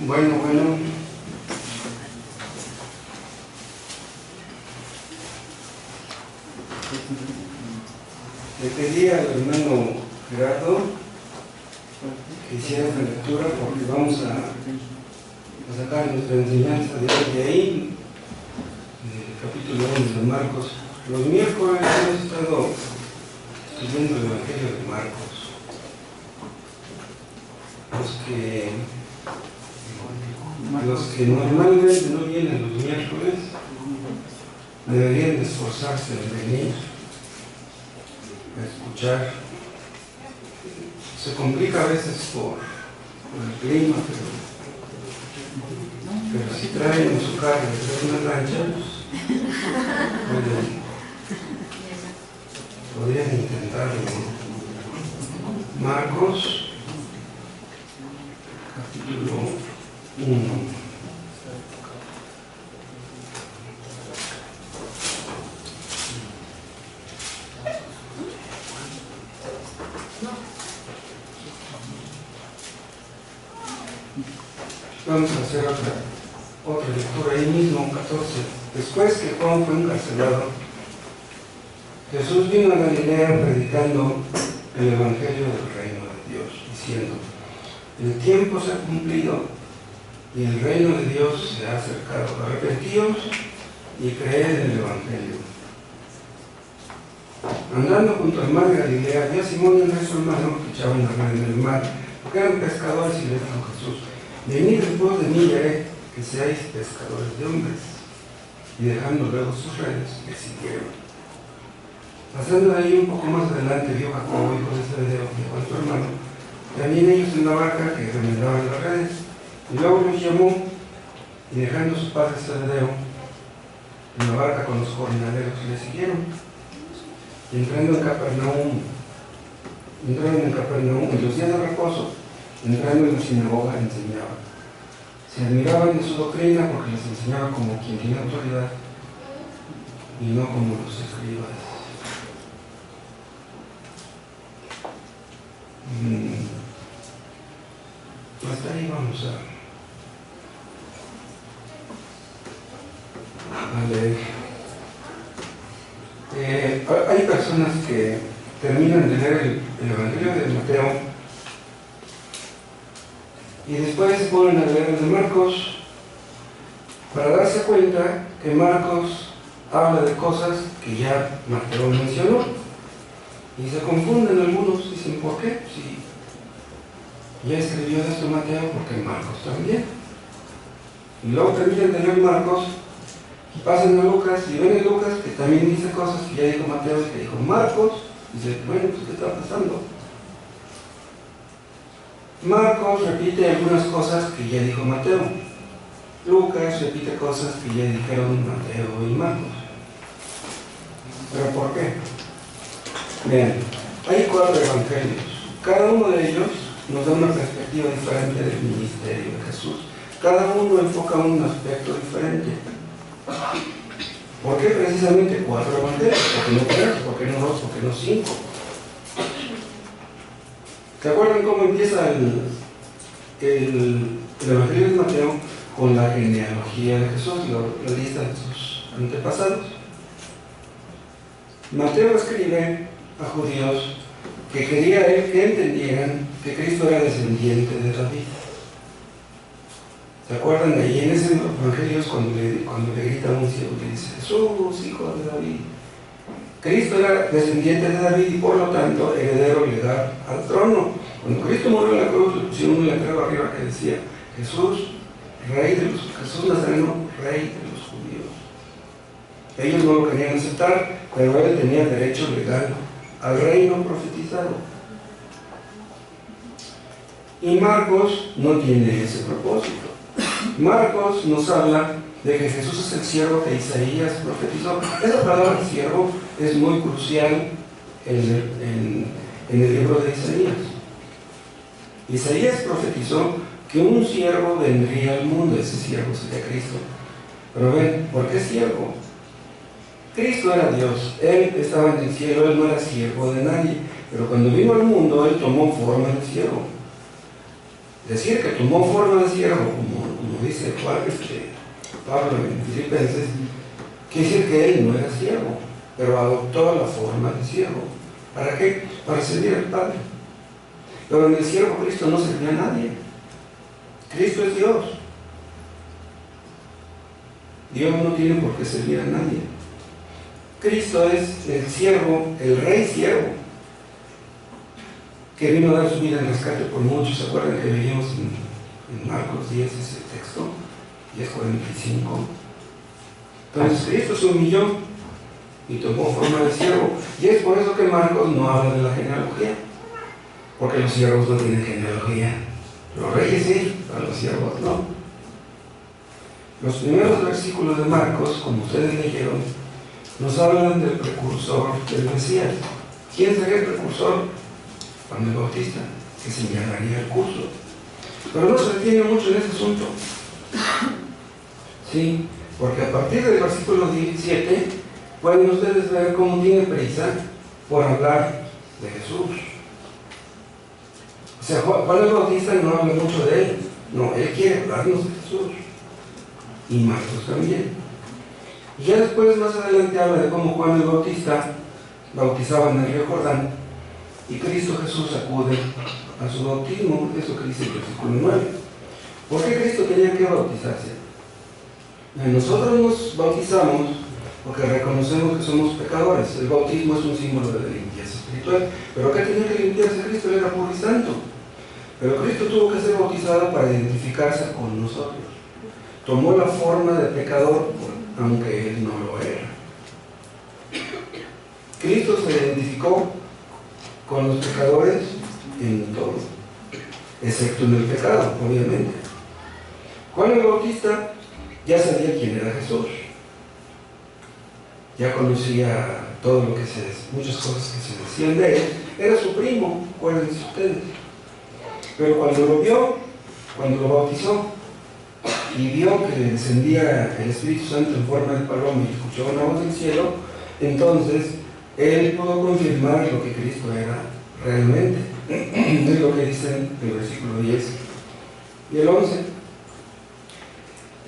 Bueno. Le pedí al hermano Gerardo que hiciera esta lectura porque vamos a sacar nuestra enseñanza de ahí, del capítulo 1 de Marcos. Los miércoles hemos estado estudiando el Evangelio de Marcos. Los que normalmente no vienen los miércoles deberían de esforzarse en venir a escuchar. Se complica a veces por el clima, pero si traen en su carro una lancha, podrían intentarlo, ¿no? Marcos, capítulo 1. Vamos a hacer otra lectura ahí mismo, 14. Después que Juan fue encarcelado, Jesús vino a Galilea predicando el Evangelio del Reino de Dios, diciendo: el tiempo se ha cumplido y el Reino de Dios se ha acercado. Arrepentíos y creed en el Evangelio. Andando junto al mar de Galilea, vio a Simón y Andrés su hermano que echaban la red en el mar, porque eran pescadores, y les dijo Jesús: venid después de mí y haré que seáis pescadores de hombres. Y dejando luego sus redes, le siguieron. Pasando de ahí un poco más adelante, vio Jacobo, hijo de Zebedeo, y Juan su hermano, también ellos en la barca que remendaban las redes. Y luego los llamó, y dejando su padre Zebedeo en la barca con los jornaleros, le siguieron. Y entraron en Capernaum, en los días de reposo, entrando en la sinagoga, enseñaba. Se admiraban de su doctrina porque les enseñaba como quien tiene autoridad y no como los escribas. Hasta ahí vamos a leer. Hay personas que terminan de leer el Evangelio de Mateo y después vuelven a leer el de Marcos para darse cuenta que Marcos habla de cosas que ya Mateo mencionó. Y se confunden algunos, dicen: ¿por qué? Si ya escribió esto Mateo, porque Marcos también. Y luego terminan de leer Marcos y pasan a Lucas y ven en Lucas que también dice cosas que ya dijo Mateo y que dijo Marcos. Y dicen: bueno, pues ¿qué está pasando? Marcos repite algunas cosas que ya dijo Mateo. Lucas repite cosas que ya dijeron Mateo y Marcos. ¿Pero por qué? Bien, hay 4 evangelios. Cada uno de ellos nos da una perspectiva diferente del ministerio de Jesús. Cada uno enfoca un aspecto diferente. ¿Por qué precisamente 4 evangelios? ¿Por qué no 3? ¿Por qué no 2? ¿Por qué no 5? ¿Se acuerdan cómo empieza el Evangelio de Mateo? Con la genealogía de Jesús, la lista de sus antepasados. Mateo escribe a judíos que quería él que entendieran que Cristo era descendiente de David. ¿Se acuerdan de ahí en ese evangelio cuando le grita a un ciego y le dice: Jesús, hijo de David? Cristo era descendiente de David y por lo tanto heredero legal al trono. Cuando Cristo murió en la cruz, le pusieron un letrero arriba que decía: Jesús Nazareno, rey de los judíos. Ellos no lo querían aceptar, pero él tenía derecho legal al reino profetizado. Y Marcos no tiene ese propósito. Marcos nos habla de que Jesús es el siervo que Isaías profetizó. Esa palabra siervo es muy crucial en el libro de Isaías. Isaías profetizó que un siervo vendría al mundo, ese siervo sería Cristo. Pero ven, ¿por qué siervo? Cristo era Dios, Él estaba en el cielo, Él no era siervo de nadie, pero cuando vino al mundo, Él tomó forma de siervo. Decir que tomó forma de siervo, como dice Pablo en Filipenses, quiere decir que Él no era siervo, pero adoptó la forma de siervo. ¿Para qué? Para servir al Padre. Pero en el siervo Cristo no servía a nadie. Cristo es Dios. Dios no tiene por qué servir a nadie. Cristo es el siervo, el rey siervo, que vino a dar su vida en rescate por muchos. ¿Se acuerdan que veíamos en Marcos 10 ese texto? 10:45. Entonces Cristo se humilló y tomó forma de siervo. Y es por eso que Marcos no habla de la genealogía, porque los siervos no tienen genealogía. Los reyes sí, pero los siervos no. Los primeros versículos de Marcos, como ustedes leyeron, nos hablan del precursor del Mesías. ¿Quién sería el precursor? Juan el Bautista, que señalaría el curso. Pero no se detiene mucho en ese asunto. Sí, porque a partir del versículo 17 pueden ustedes ver cómo tiene prisa por hablar de Jesús. O sea, Juan el Bautista no habla mucho de él. No, él quiere hablarnos de Jesús. Y Marcos también. Y ya después, más adelante, habla de cómo Juan el Bautista bautizaba en el río Jordán y Cristo Jesús acude a su bautismo, eso que dice el versículo 9. ¿Por qué Cristo tenía que bautizarse? Nosotros nos bautizamos porque reconocemos que somos pecadores. El bautismo es un símbolo de la limpieza espiritual. ¿Pero qué tenía que limpiarse Cristo? Él era puro y santo. Pero Cristo tuvo que ser bautizado para identificarse con nosotros. Tomó la forma de pecador, aunque Él no lo era. Cristo se identificó con los pecadores en todo, excepto en el pecado, obviamente. Juan el Bautista ya sabía quién era Jesús. Ya conocía todo lo que muchas cosas que se decían de él. Era su primo, acuérdense ustedes. Pero cuando lo vio, cuando lo bautizó, y vio que le descendía el Espíritu Santo en forma de paloma y escuchó una voz del cielo, entonces él pudo confirmar lo que Cristo era realmente. Es lo que dicen el versículo 10 y el 11.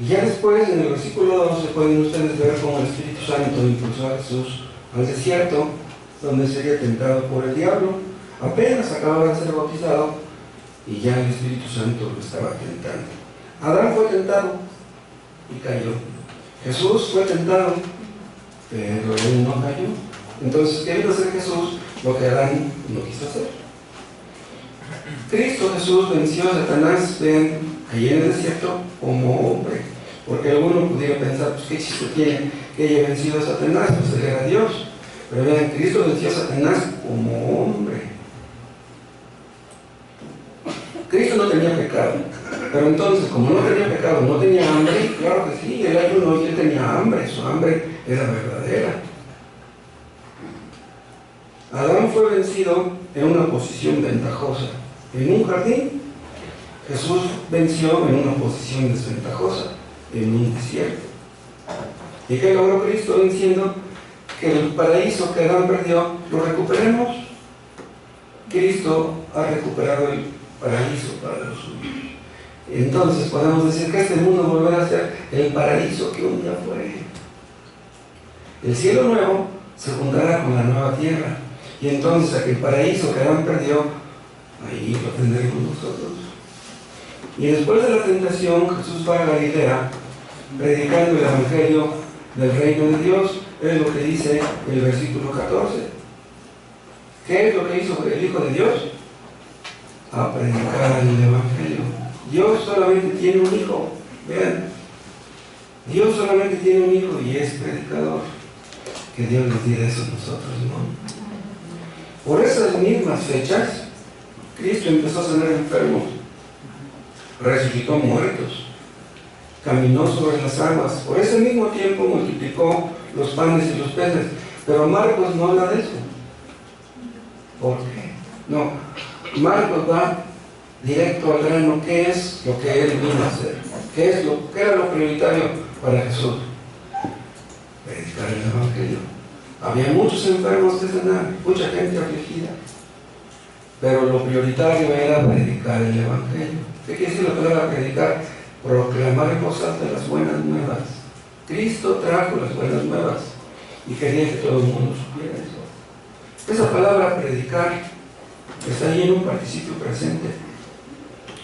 Y ya después, en el versículo 12, pueden ustedes ver cómo el Espíritu Santo impulsó a Jesús al desierto, donde sería tentado por el diablo. Apenas acababa de ser bautizado y ya el Espíritu Santo lo estaba tentando. Adán fue tentado y cayó. Jesús fue tentado, pero él no cayó. Entonces, ¿qué vino a hacer Jesús? Lo que Adán no quiso hacer. Cristo Jesús venció a Satanás, vean, allí en el desierto, como hombre. Porque alguno pudiera pensar, pues qué chiste tiene que haya vencido a Satanás, pues él era Dios. Pero vean, Cristo venció a Satanás como hombre. Cristo no tenía pecado, pero entonces, como no tenía pecado, no tenía hambre, claro que sí, él ayunó y él tenía hambre, su hambre era verdadera. Adán fue vencido en una posición ventajosa. En un jardín, Jesús venció en una posición desventajosa, en un desierto. ¿Y qué logró Cristo venciendo? Que el paraíso que Adán perdió, lo recuperemos. Cristo ha recuperado el paraíso para los suyos. Entonces podemos decir que este mundo volverá a ser el paraíso que un día fue. El cielo nuevo se juntará con la nueva tierra, y entonces aquel paraíso que Adán perdió, ahí lo tendremos nosotros. Y después de la tentación, Jesús va a Galilea predicando el evangelio del reino de Dios. Es lo que dice el versículo 14. ¿Qué es lo que hizo el Hijo de Dios? A predicar el evangelio. Dios solamente tiene un hijo. Vean, Dios solamente tiene un hijo y es predicador. Que Dios nos diga eso a nosotros, ¿no? Por esas mismas fechas, Cristo empezó a sanar enfermos, resucitó muertos, caminó sobre las aguas. Por ese mismo tiempo multiplicó los panes y los peces. Pero Marcos no habla de eso. ¿Por qué? No. Marcos va directo al grano, ¿qué es lo que Él vino a hacer? ¿Qué era lo prioritario para Jesús? Predicar el Evangelio. Había muchos enfermos que sanar, mucha gente afligida, pero lo prioritario era predicar el Evangelio. ¿Qué quiere decir la palabra predicar? Proclamar en voz alta las buenas nuevas. Cristo trajo las buenas nuevas y quería que todo el mundo supiera eso. Esa palabra predicar está ahí en un participio presente.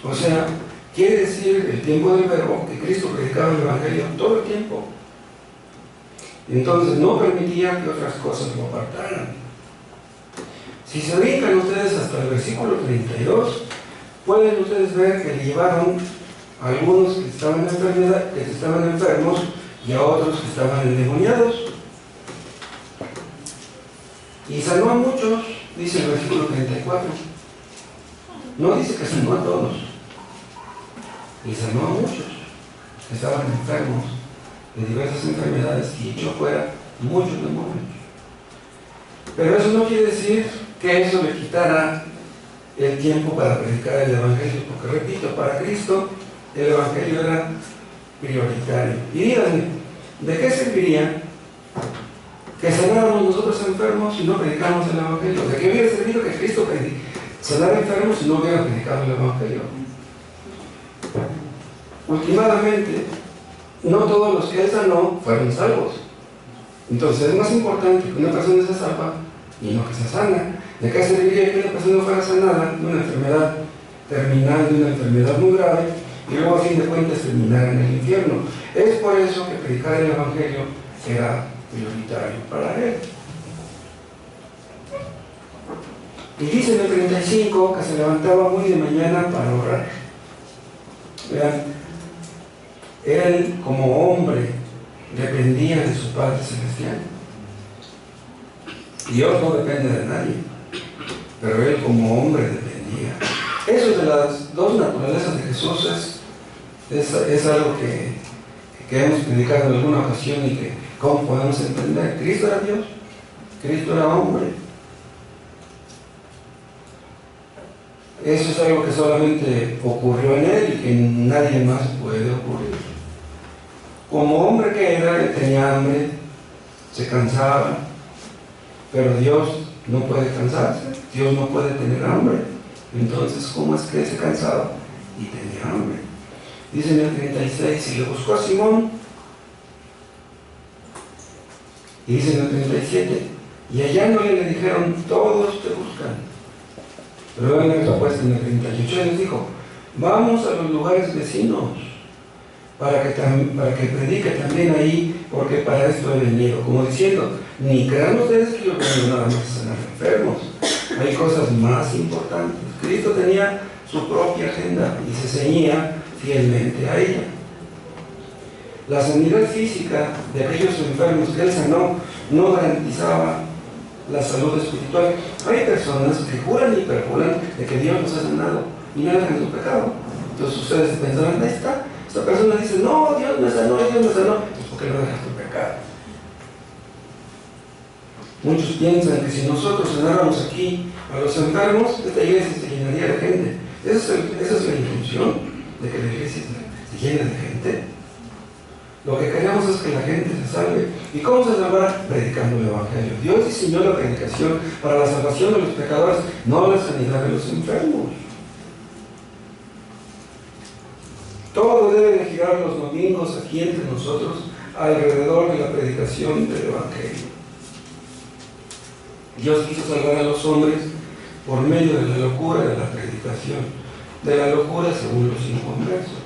O sea, quiere decir el tiempo del verbo que Cristo predicaba el Evangelio todo el tiempo. Entonces no permitía que otras cosas lo apartaran. Si se brincan ustedes hasta el versículo 32, pueden ustedes ver que le llevaron a algunos que estaban enfermos y a otros que estaban endemoniados. Y sanó a muchos, dice el versículo 34. No dice que sanó a todos. Y sanó a muchos que estaban enfermos de diversas enfermedades y echó fuera muchos demonios. Pero eso no quiere decir que eso le quitara el tiempo para predicar el Evangelio, porque repito, para Cristo el Evangelio era prioritario. Y díganme, ¿de qué serviría que sanáramos nosotros enfermos si no predicamos el Evangelio? ¿De qué hubiera servido que Cristo sanara enfermos si no hubiera predicado el Evangelio? Últimamente, no todos los que Él sanó fueron salvos. Entonces es más importante que una persona se salva y no que se sana. ¿De qué serviría que una persona fuera sanada de una enfermedad terminal, de una enfermedad muy grave, y luego a fin de cuentas terminar en el infierno? Es por eso que predicar el Evangelio era prioritario para Él. Y dice en el 35 que se levantaba muy de mañana para orar. Vean, Él como hombre dependía de su Padre Celestial. Dios no depende de nadie, pero Él como hombre dependía. Eso de las dos naturalezas de Jesús es algo que hemos predicado en alguna ocasión y que ¿cómo podemos entender? Cristo era Dios, Cristo era hombre. Eso es algo que solamente ocurrió en Él y que nadie más puede ocurrir. Como hombre que era, Él tenía hambre, se cansaba, pero Dios no puede cansarse, Dios no puede tener hambre. Entonces, ¿cómo es que Él se cansaba y tenía hambre? Dice en el 36, y le buscó a Simón, y dice en el 37, y hallándole le dijeron, todos te buscan. Pero luego en la respuesta en el 38 les dijo, vamos a los lugares vecinos, para que predique también ahí, porque para esto he venido. Como diciendo, ni crean ustedes que yo vengo nada más a sanar enfermos, hay cosas más importantes. Cristo tenía su propia agenda y se ceñía fielmente a ella. La sanidad física de aquellos enfermos que Él sanó no garantizaba la salud espiritual. Hay personas que juran y perjuran de que Dios los ha sanado y no dejan su pecado. Entonces ustedes pensarán, esta persona dice, no, Dios me sanó, Dios me sanó. Pues ¿por qué no dejas tu pecado? Muchos piensan que si nosotros sanáramos aquí a los enfermos, esta iglesia se llenaría de gente. Esa es la intención de que la iglesia se llene de gente. Lo que queremos es que la gente se salve. ¿Y cómo se salvará? Predicando el Evangelio. Dios diseñó la predicación para la salvación de los pecadores, no la sanidad de los enfermos. Todo debe de girar los domingos aquí entre nosotros alrededor de la predicación del Evangelio. Dios quiso salvar a los hombres por medio de la locura de la predicación, de la locura según los inconversos.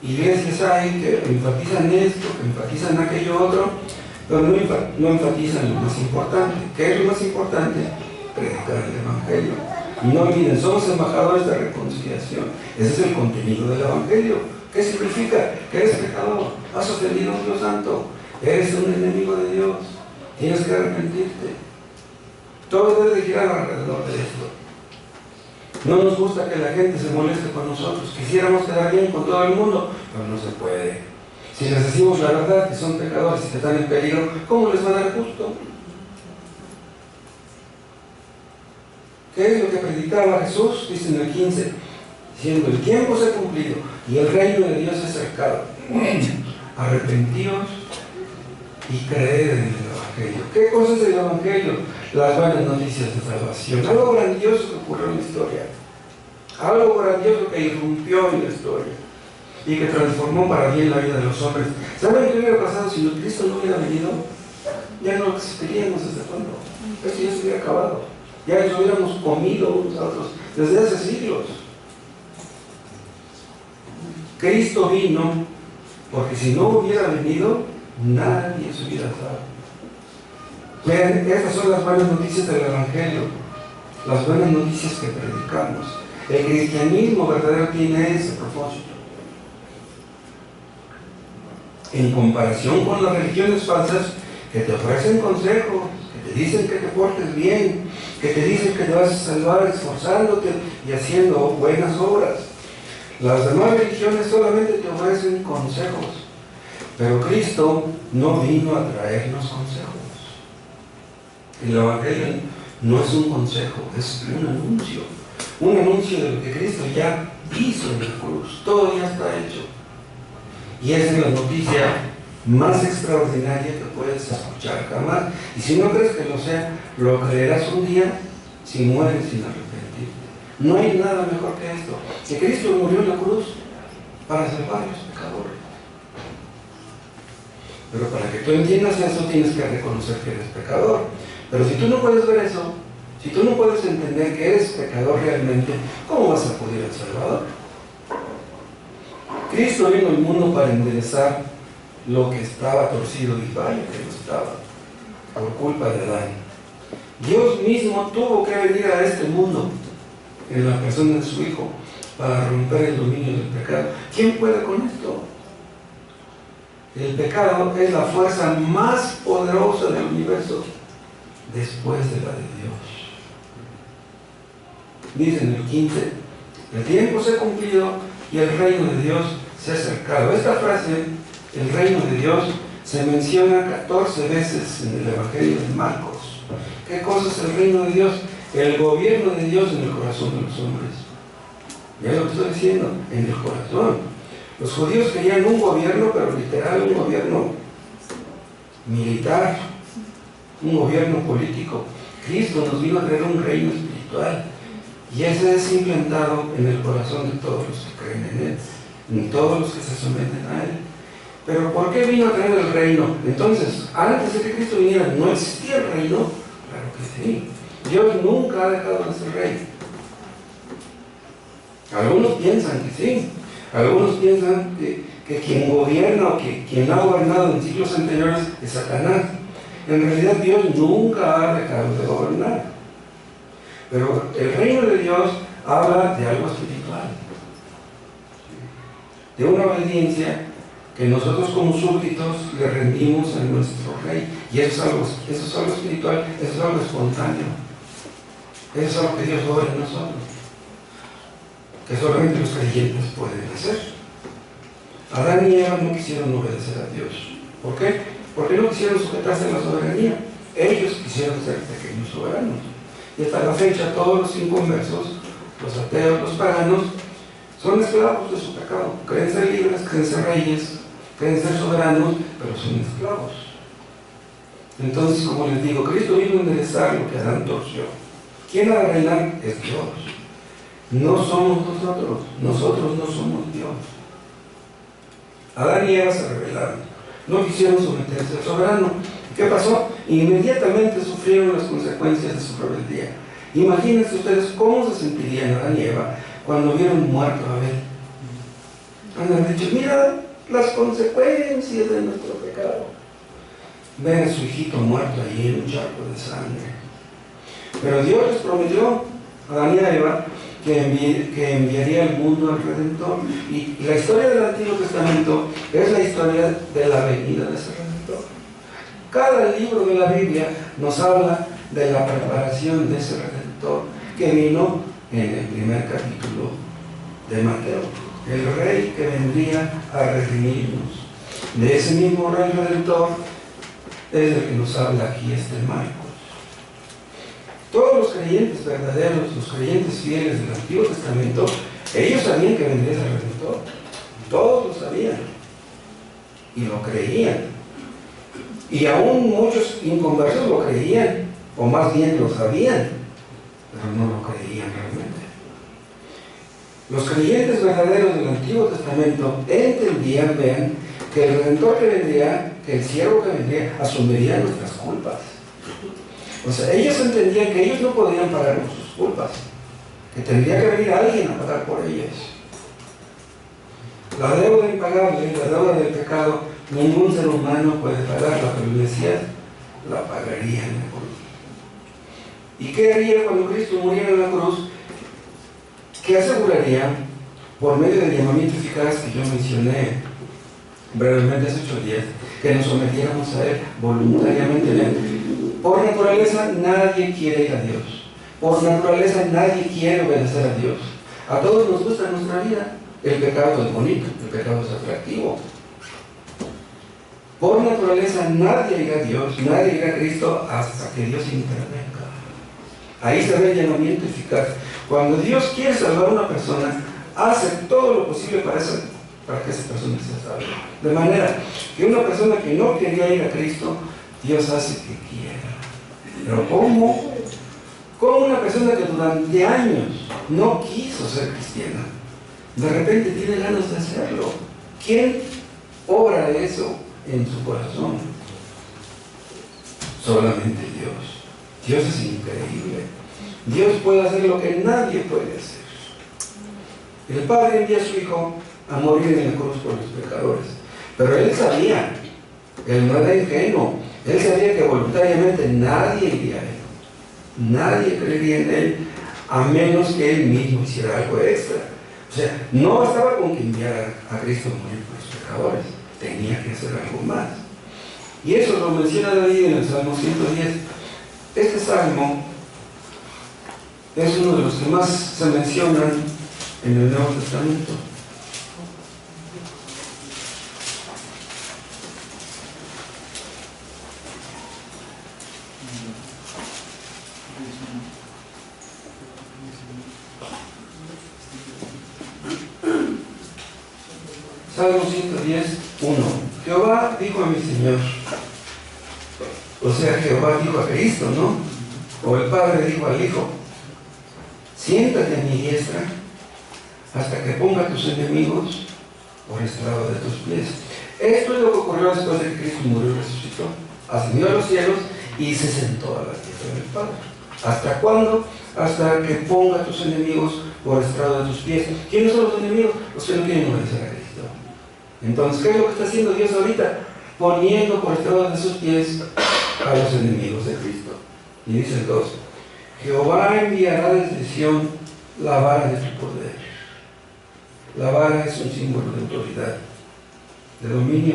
Iglesias hay que enfatizan esto, que enfatizan aquello otro, pero no enfatizan lo más importante. ¿Qué es lo más importante? Predicar el Evangelio. Y no olviden, somos embajadores de reconciliación. Ese es el contenido del Evangelio. ¿Qué significa? Que eres pecador, has ofendido a un Dios santo, eres un enemigo de Dios, tienes que arrepentirte. Todo debe de girar alrededor de esto. No nos gusta que la gente se moleste con nosotros. Quisiéramos quedar bien con todo el mundo, pero no se puede. Si les decimos la verdad, que son pecadores y que están en peligro, ¿cómo les va a dar gusto? ¿Qué es lo que predicaba Jesús? Dice en el 15, diciendo: el tiempo se ha cumplido y el reino de Dios es cercano. Arrepentíos y creed en el Evangelio. ¿Qué cosa es el Evangelio? Las buenas noticias de salvación. Algo grandioso que ocurrió en la historia. Algo grandioso que irrumpió en la historia y que transformó para bien la vida de los hombres. ¿Saben qué hubiera pasado si Cristo no hubiera venido? Ya no existiríamos desde cuándo. Esto ya se hubiera acabado. Ya nos hubiéramos comido unos a otros desde hace siglos. Cristo vino porque si no hubiera venido, nadie se hubiera dado. Vean, estas son las buenas noticias del Evangelio, las buenas noticias que predicamos. El cristianismo verdadero tiene ese propósito. En comparación con las religiones falsas que te ofrecen consejos, que te dicen que te portes bien, que te dicen que te vas a salvar esforzándote y haciendo buenas obras. Las demás religiones solamente te ofrecen consejos, pero Cristo no vino a traernos consejos. El Evangelio no es un consejo, es un anuncio de lo que Cristo ya hizo en la cruz. Todo ya está hecho. Y esa es la noticia más extraordinaria que puedes escuchar jamás. Y si no crees que lo sea, lo creerás un día si mueres sin arrepentirte. No hay nada mejor que esto, que Cristo murió en la cruz para salvar a los pecadores. Pero para que tú entiendas eso, tienes que reconocer que eres pecador. Pero si tú no puedes ver eso, si tú no puedes entender que eres pecador realmente, ¿cómo vas a acudir al Salvador? Cristo vino al mundo para enderezar lo que estaba torcido, y vaya que lo estaba, por culpa de Adán. Dios mismo tuvo que venir a este mundo en la persona de su Hijo para romper el dominio del pecado. ¿Quién puede con esto? El pecado es la fuerza más poderosa del universo después de la de Dios. Dice en el 15: el tiempo se ha cumplido y el reino de Dios se ha acercado. Esta frase, el reino de Dios, se menciona 14 veces en el Evangelio de Marcos. ¿Qué cosa es el reino de Dios? El gobierno de Dios en el corazón de los hombres. Ya lo que estoy diciendo, en el corazón. Los judíos querían un gobierno, pero literal, un gobierno militar, un gobierno político. Cristo nos vino a traer un reino espiritual, y ese es implantado en el corazón de todos los que creen en Él, en todos los que se someten a Él. Pero ¿por qué vino a traer el reino? Entonces, antes de que Cristo viniera, ¿no existía el reino? Claro que sí. Dios nunca ha dejado de ser rey. Algunos piensan que sí. Algunos piensan que quien gobierna o que quien ha gobernado en siglos anteriores es Satanás. En realidad Dios nunca ha dejado de gobernar. Pero el reino de Dios habla de algo espiritual, de una obediencia que nosotros como súbditos le rendimos a nuestro rey. Y eso es algo espiritual, eso es algo espontáneo. Eso es algo que Dios obra en nosotros, que solamente los creyentes pueden hacer. Adán y Eva no quisieron obedecer a Dios. ¿Por qué? Porque no quisieron sujetarse a la soberanía. Ellos quisieron ser pequeños soberanos. Y hasta la fecha todos los inconversos, los ateos, los paganos, son esclavos de su pecado. Creen ser libres, creen ser reyes, creen ser soberanos, pero son esclavos. Entonces, como les digo, Cristo vino a enderezar lo que Adán torció. ¿Quién ha de reinar? Es Dios. No somos nosotros no somos Dios. Adán y Eva se rebelaron, no quisieron someterse al soberano. ¿Qué pasó? Inmediatamente sufrieron las consecuencias de su rebeldía. Imagínense ustedes cómo se sentirían Adán y Eva cuando vieron muerto a Abel. Han dicho: mira las consecuencias de nuestro pecado. Ven a su hijito muerto allí en un charco de sangre. Pero Dios les prometió a Adán y a Eva que enviaría al mundo al Redentor. Y la historia del Antiguo Testamento es la historia de la venida de ese Redentor. Cada libro de la Biblia nos habla de la preparación de ese Redentor que vino en el primer capítulo de Mateo. El rey que vendría a redimirnos. De ese mismo rey Redentor es el que nos habla aquí Marcos. Todos los creyentes verdaderos, los creyentes fieles del Antiguo Testamento, ellos sabían que vendría ese Redentor. Todos lo sabían. Y lo creían. Y aún muchos inconversos lo creían, o más bien lo sabían, pero no lo creían realmente. Los creyentes verdaderos del Antiguo Testamento entendían, vean, que el Redentor que vendría, que el siervo que vendría, asumiría nuestras culpas. O sea, ellos entendían que ellos no podían pagar por sus culpas, que tendría que venir alguien a pagar por ellas. La deuda impagable, la deuda del pecado, ningún ser humano puede pagarla, pero el Mesías la pagaría en la cruz. ¿Y qué haría cuando Cristo muriera en la cruz? ¿Qué aseguraría, por medio del llamamiento eficaz que yo mencioné brevemente hace 8 días, que nos sometiéramos a Él voluntariamente? Por naturaleza nadie quiere ir a Dios. Por naturaleza nadie quiere obedecer a Dios. A todos nos gusta nuestra vida. El pecado es bonito, el pecado es atractivo. Por naturaleza nadie irá a Dios, nadie irá a Cristo hasta que Dios intervenga. Ahí se ve el llamamiento eficaz. Cuando Dios quiere salvar a una persona, hace todo lo posible para que esa persona sea salva. De manera que una persona que no quería ir a Cristo, Dios hace que quiera. Pero ¿cómo? ¿Cómo una persona que durante años no quiso ser cristiana, de repente tiene ganas de hacerlo? ¿Quién obra eso en su corazón? Solamente Dios. Dios es increíble. Dios puede hacer lo que nadie puede hacer. El Padre envía a su Hijo a morir en la cruz por los pecadores, pero Él sabía, Él no era ingenuo, Él sabía que voluntariamente nadie iría a Él, nadie creería en Él, a menos que Él mismo hiciera algo extra. O sea, no bastaba con que enviara a Cristo a morir por los pecadores, tenía que hacer algo más. Y eso lo menciona David en el Salmo 110. Este salmo es uno de los que más se mencionan en el Nuevo Testamento. Salmo 110, 1. Jehová dijo a mi Señor, o sea, Jehová dijo a Cristo, ¿no? O el Padre dijo al Hijo, siéntate a mi diestra hasta que ponga a tus enemigos por estrado de tus pies. Esto es lo que ocurrió después de que Cristo murió y resucitó. Ascendió a los cielos y se sentó a la diestra del Padre. ¿Hasta cuándo? Hasta que ponga a tus enemigos por estrado de tus pies. ¿Quiénes son los enemigos? Los que no quieren obedecer a Cristo. Entonces, ¿qué es lo que está haciendo Dios ahorita? Poniendo por estrado de sus pies a los enemigos de Cristo. Y dice el 2: Jehová enviará desde Sión la vara de tu poder. La vara es un símbolo de autoridad, de dominio.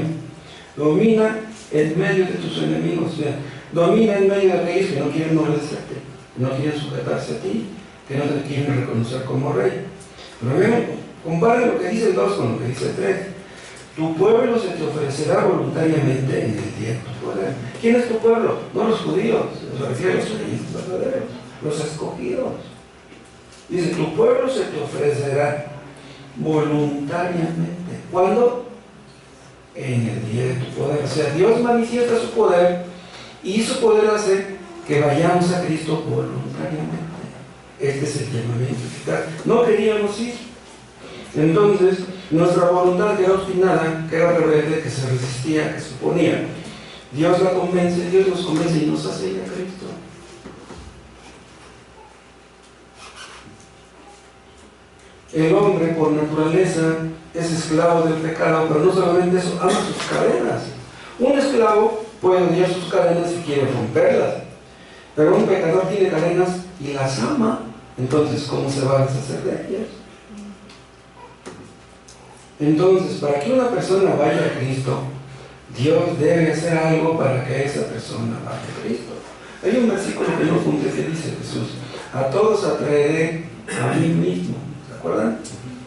Domina en medio de tus enemigos. O sea, domina en medio de aquellos que no quieren obedecerte, que no quieren sujetarse a ti, que no te quieren reconocer como rey. Pero vean, comparen lo que dice el 2 con lo que dice el 3. Tu pueblo se te ofrecerá voluntariamente en el día de tu poder. ¿Quién es tu pueblo? No los judíos, se refiere a los creyentes verdaderos, los escogidos. Dice, tu pueblo se te ofrecerá voluntariamente. ¿Cuándo? En el día de tu poder. O sea, Dios manifiesta su poder y su poder hace que vayamos a Cristo voluntariamente. Este es el llamamiento eficaz. No queríamos ir. Entonces, nuestra voluntad que era obstinada, que era rebelde, que se resistía, que se oponía, Dios la convence, Dios nos convence y nos hace ir a Cristo. El hombre, por naturaleza, es esclavo del pecado, pero no solamente eso, ama sus cadenas. Un esclavo puede odiar sus cadenas y quiere romperlas, pero un pecador tiene cadenas y las ama. Entonces, ¿cómo se va a deshacer de ellas? Entonces, para que una persona vaya a Cristo, Dios debe hacer algo para que esa persona vaya a Cristo. Hay un versículo que no apunté que dice Jesús: a todos atraeré a mí mismo. ¿Se acuerdan?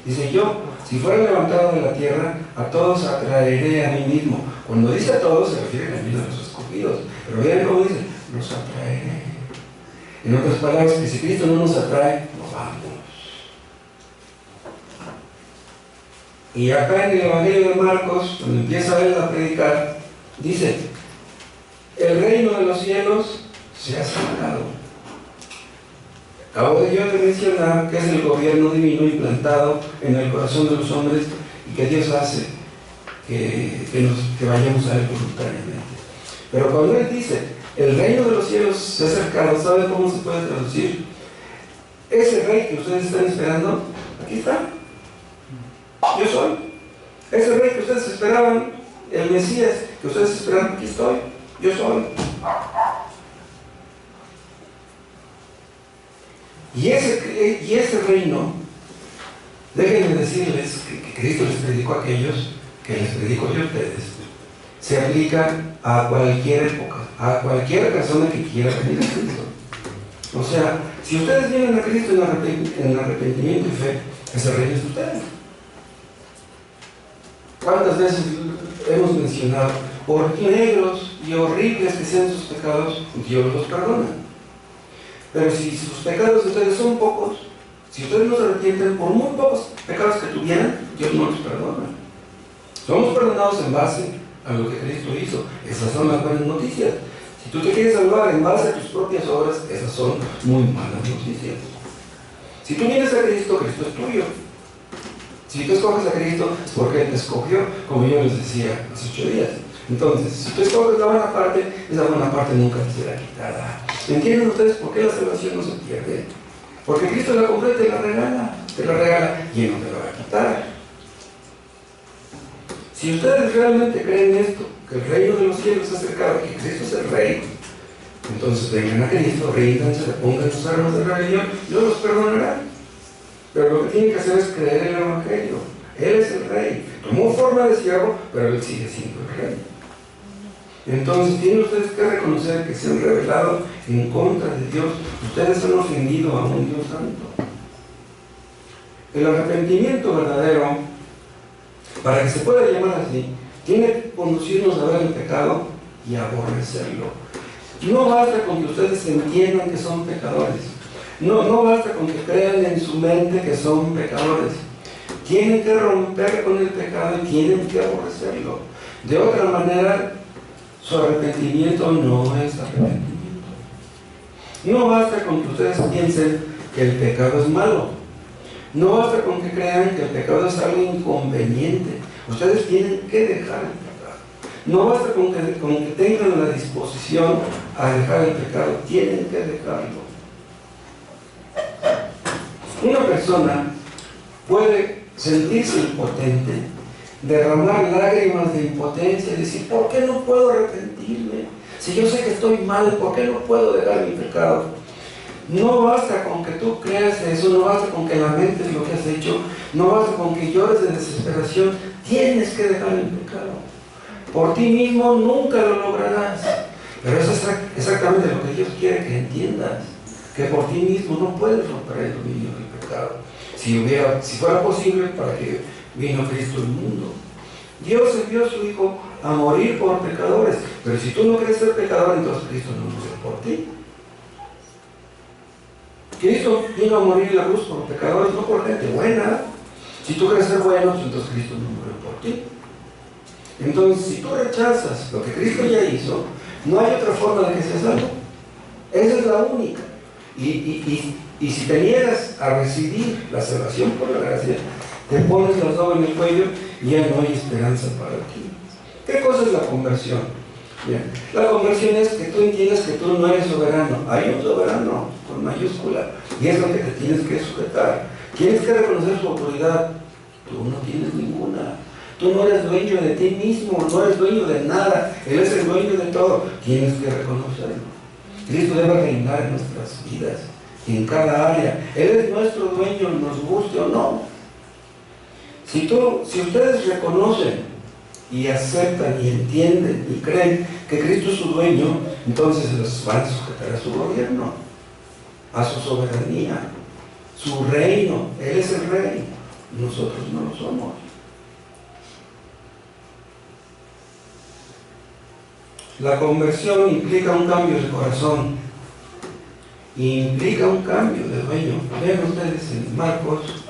Dice, yo, si fuera levantado de la tierra, a todos atraeré a mí mismo. Cuando dice a todos, se refiere también a los escogidos. Pero vean cómo dice, los atraeré. En otras palabras, que si Cristo no nos atrae, nos vamos. Y acá en el Evangelio de Marcos, cuando empieza él a predicar, dice, el reino de los cielos se ha acercado. Acabo de yo de mencionar que es el gobierno divino implantado en el corazón de los hombres y que Dios hace que vayamos a él voluntariamente. Pero cuando él dice, el reino de los cielos se ha acercado, ¿saben cómo se puede traducir? Ese rey que ustedes están esperando, aquí está. Yo soy. Ese rey que ustedes esperaban, el Mesías que ustedes esperaban, aquí estoy. Yo soy. Y ese reino, déjenme decirles que Cristo les predicó a aquellos, que les predico yo a ustedes, se aplica a cualquier época, a cualquier persona que quiera venir a Cristo. O sea, si ustedes vienen a Cristo en arrepentimiento y fe, ese reino es de ustedes. ¿Cuántas veces hemos mencionado, por negros y horribles que sean sus pecados, Dios los perdona? Pero si sus pecados de ustedes son pocos, si ustedes no se arrepienten por muy pocos pecados que tuvieran, Dios no los perdona. Somos perdonados en base a lo que Cristo hizo. Esas son las buenas noticias. Si tú te quieres salvar en base a tus propias obras, esas son muy malas noticias. Si tú vienes a Cristo, Cristo es tuyo. Si tú escoges a Cristo, es porque Él te escogió, como yo les decía hace 8 días. Entonces, si tú escoges la buena parte, esa buena parte nunca te será quitada. ¿Entienden ustedes por qué la salvación no se pierde? Porque Cristo la compró y te la regala y Él no te la va a quitar. Si ustedes realmente creen esto, que el reino de los cielos se ha acercado, que Cristo es el Rey, entonces vengan a Cristo, ríndanse, pongan sus armas de rebelión, Dios los perdonará. Pero lo que tienen que hacer es creer en el Evangelio. Él es el Rey. Tomó forma de siervo, pero Él sigue siendo el Rey. Entonces tienen ustedes que reconocer que se han rebelado en contra de Dios. Ustedes han ofendido a un Dios santo. El arrepentimiento verdadero, para que se pueda llamar así, tiene que conducirnos a ver el pecado y a aborrecerlo. No basta con que ustedes entiendan que son pecadores. No basta con que crean en su mente que son pecadores. Tienen que romper con el pecado y tienen que aborrecerlo. De otra manera, su arrepentimiento no es arrepentimiento. No basta con que ustedes piensen que el pecado es malo. No basta con que crean que el pecado es algo inconveniente. Ustedes tienen que dejar el pecado. No basta con que tengan la disposición a dejar el pecado. Tienen que dejarlo. Una persona puede sentirse impotente, derramar lágrimas de impotencia y decir, ¿por qué no puedo arrepentirme? Si yo sé que estoy mal, ¿por qué no puedo dejar mi pecado? No basta con que tú creas eso, no basta con que lamentes lo que has hecho, no basta con que llores de desesperación, tienes que dejar el pecado. Por ti mismo nunca lo lograrás, pero eso es exactamente lo que Dios quiere que entiendas, que por ti mismo no puedes romper el dominio del pecado. Si fuera posible, para que vino Cristo al mundo. Dios envió a su Hijo a morir por pecadores, pero si tú no quieres ser pecador, entonces Cristo no murió por ti. Cristo vino a morir en la cruz por pecadores, no por gente buena. Si tú quieres ser bueno, entonces Cristo no murió por ti. Entonces, si tú rechazas lo que Cristo ya hizo, no hay otra forma de que seas salvo. Esa es la única. Y si te niegas a recibir la salvación por la gracia, te pones la soga en el cuello y ya no hay esperanza para ti. ¿Qué cosa es la conversión? Bien, la conversión es que tú entiendas que tú no eres soberano. Hay un soberano con mayúscula y es lo que te tienes que sujetar. Tienes que reconocer su autoridad. Tú no tienes ninguna. Tú no eres dueño de ti mismo, no eres dueño de nada. Él es el dueño de todo. Tienes que reconocerlo. Cristo debe reinar en nuestras vidas, en cada área. Él es nuestro dueño, nos guste o no. Si ustedes reconocen y aceptan y entienden y creen que Cristo es su dueño, entonces los van a sujetar a su gobierno, a su soberanía, su reino. Él es el rey, nosotros no lo somos. La conversión implica un cambio de corazón. implica un cambio de dueño. Vean ustedes en Marcos,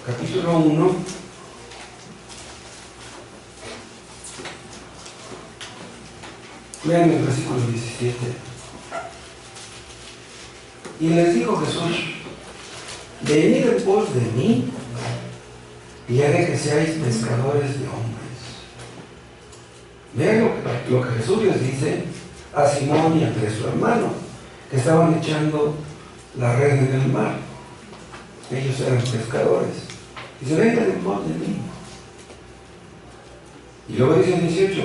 capítulo 1, vean el versículo 17. Y les dijo Jesús: venid en pos de mí, y haré que seáis pescadores de hombres. Vean lo que Jesús les dice a Simón y a Andrés, su hermano, que estaban echando la red en el mar. Ellos eran pescadores. Dice: vengan en pos de mí. Y luego dice el 18: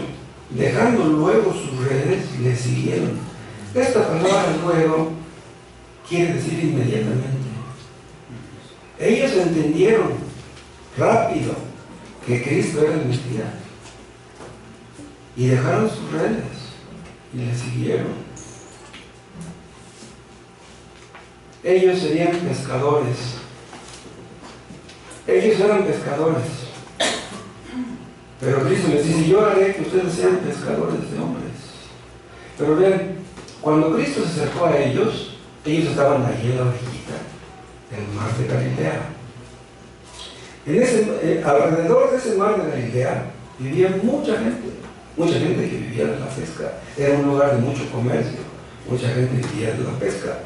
dejando luego sus redes, le siguieron. Esta palabra luego quiere decir inmediatamente. Ellos entendieron rápido que Cristo era el Mesías y dejaron sus redes y le siguieron. Ellos serían pescadores. Ellos eran pescadores. Pero Cristo les dice: yo haré que ustedes sean pescadores de hombres. Pero vean, cuando Cristo se acercó a ellos estaban allí en la orillita del mar de Galilea. Alrededor de ese mar de Galilea vivía mucha gente que vivía de la pesca. Era un lugar de mucho comercio, mucha gente vivía de la pesca.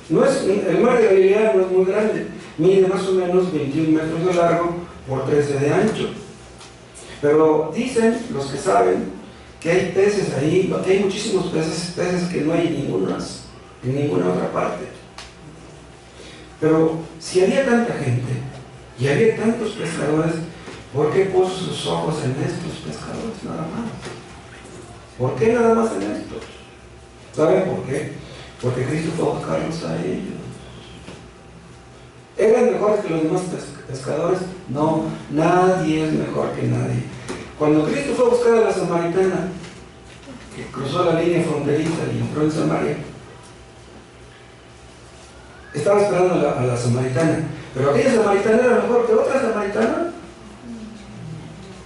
El mar de Galilea no es muy grande, mide más o menos 21 metros de largo por 13 de ancho. Pero dicen los que saben que hay peces ahí, que hay muchísimos peces que no hay en ninguna otra parte. Pero si había tanta gente y había tantos pescadores, ¿por qué puso sus ojos en estos pescadores nada más? ¿Por qué nada más en estos? ¿Saben por qué? Porque Cristo fue a buscarlos a ellos. ¿Eran mejores que los demás pescadores? No, nadie es mejor que nadie. Cuando Cristo fue a buscar a la samaritana, que cruzó la línea fronteriza y entró en Samaria, estaba esperando a la samaritana, pero aquella samaritana era mejor que otra samaritana.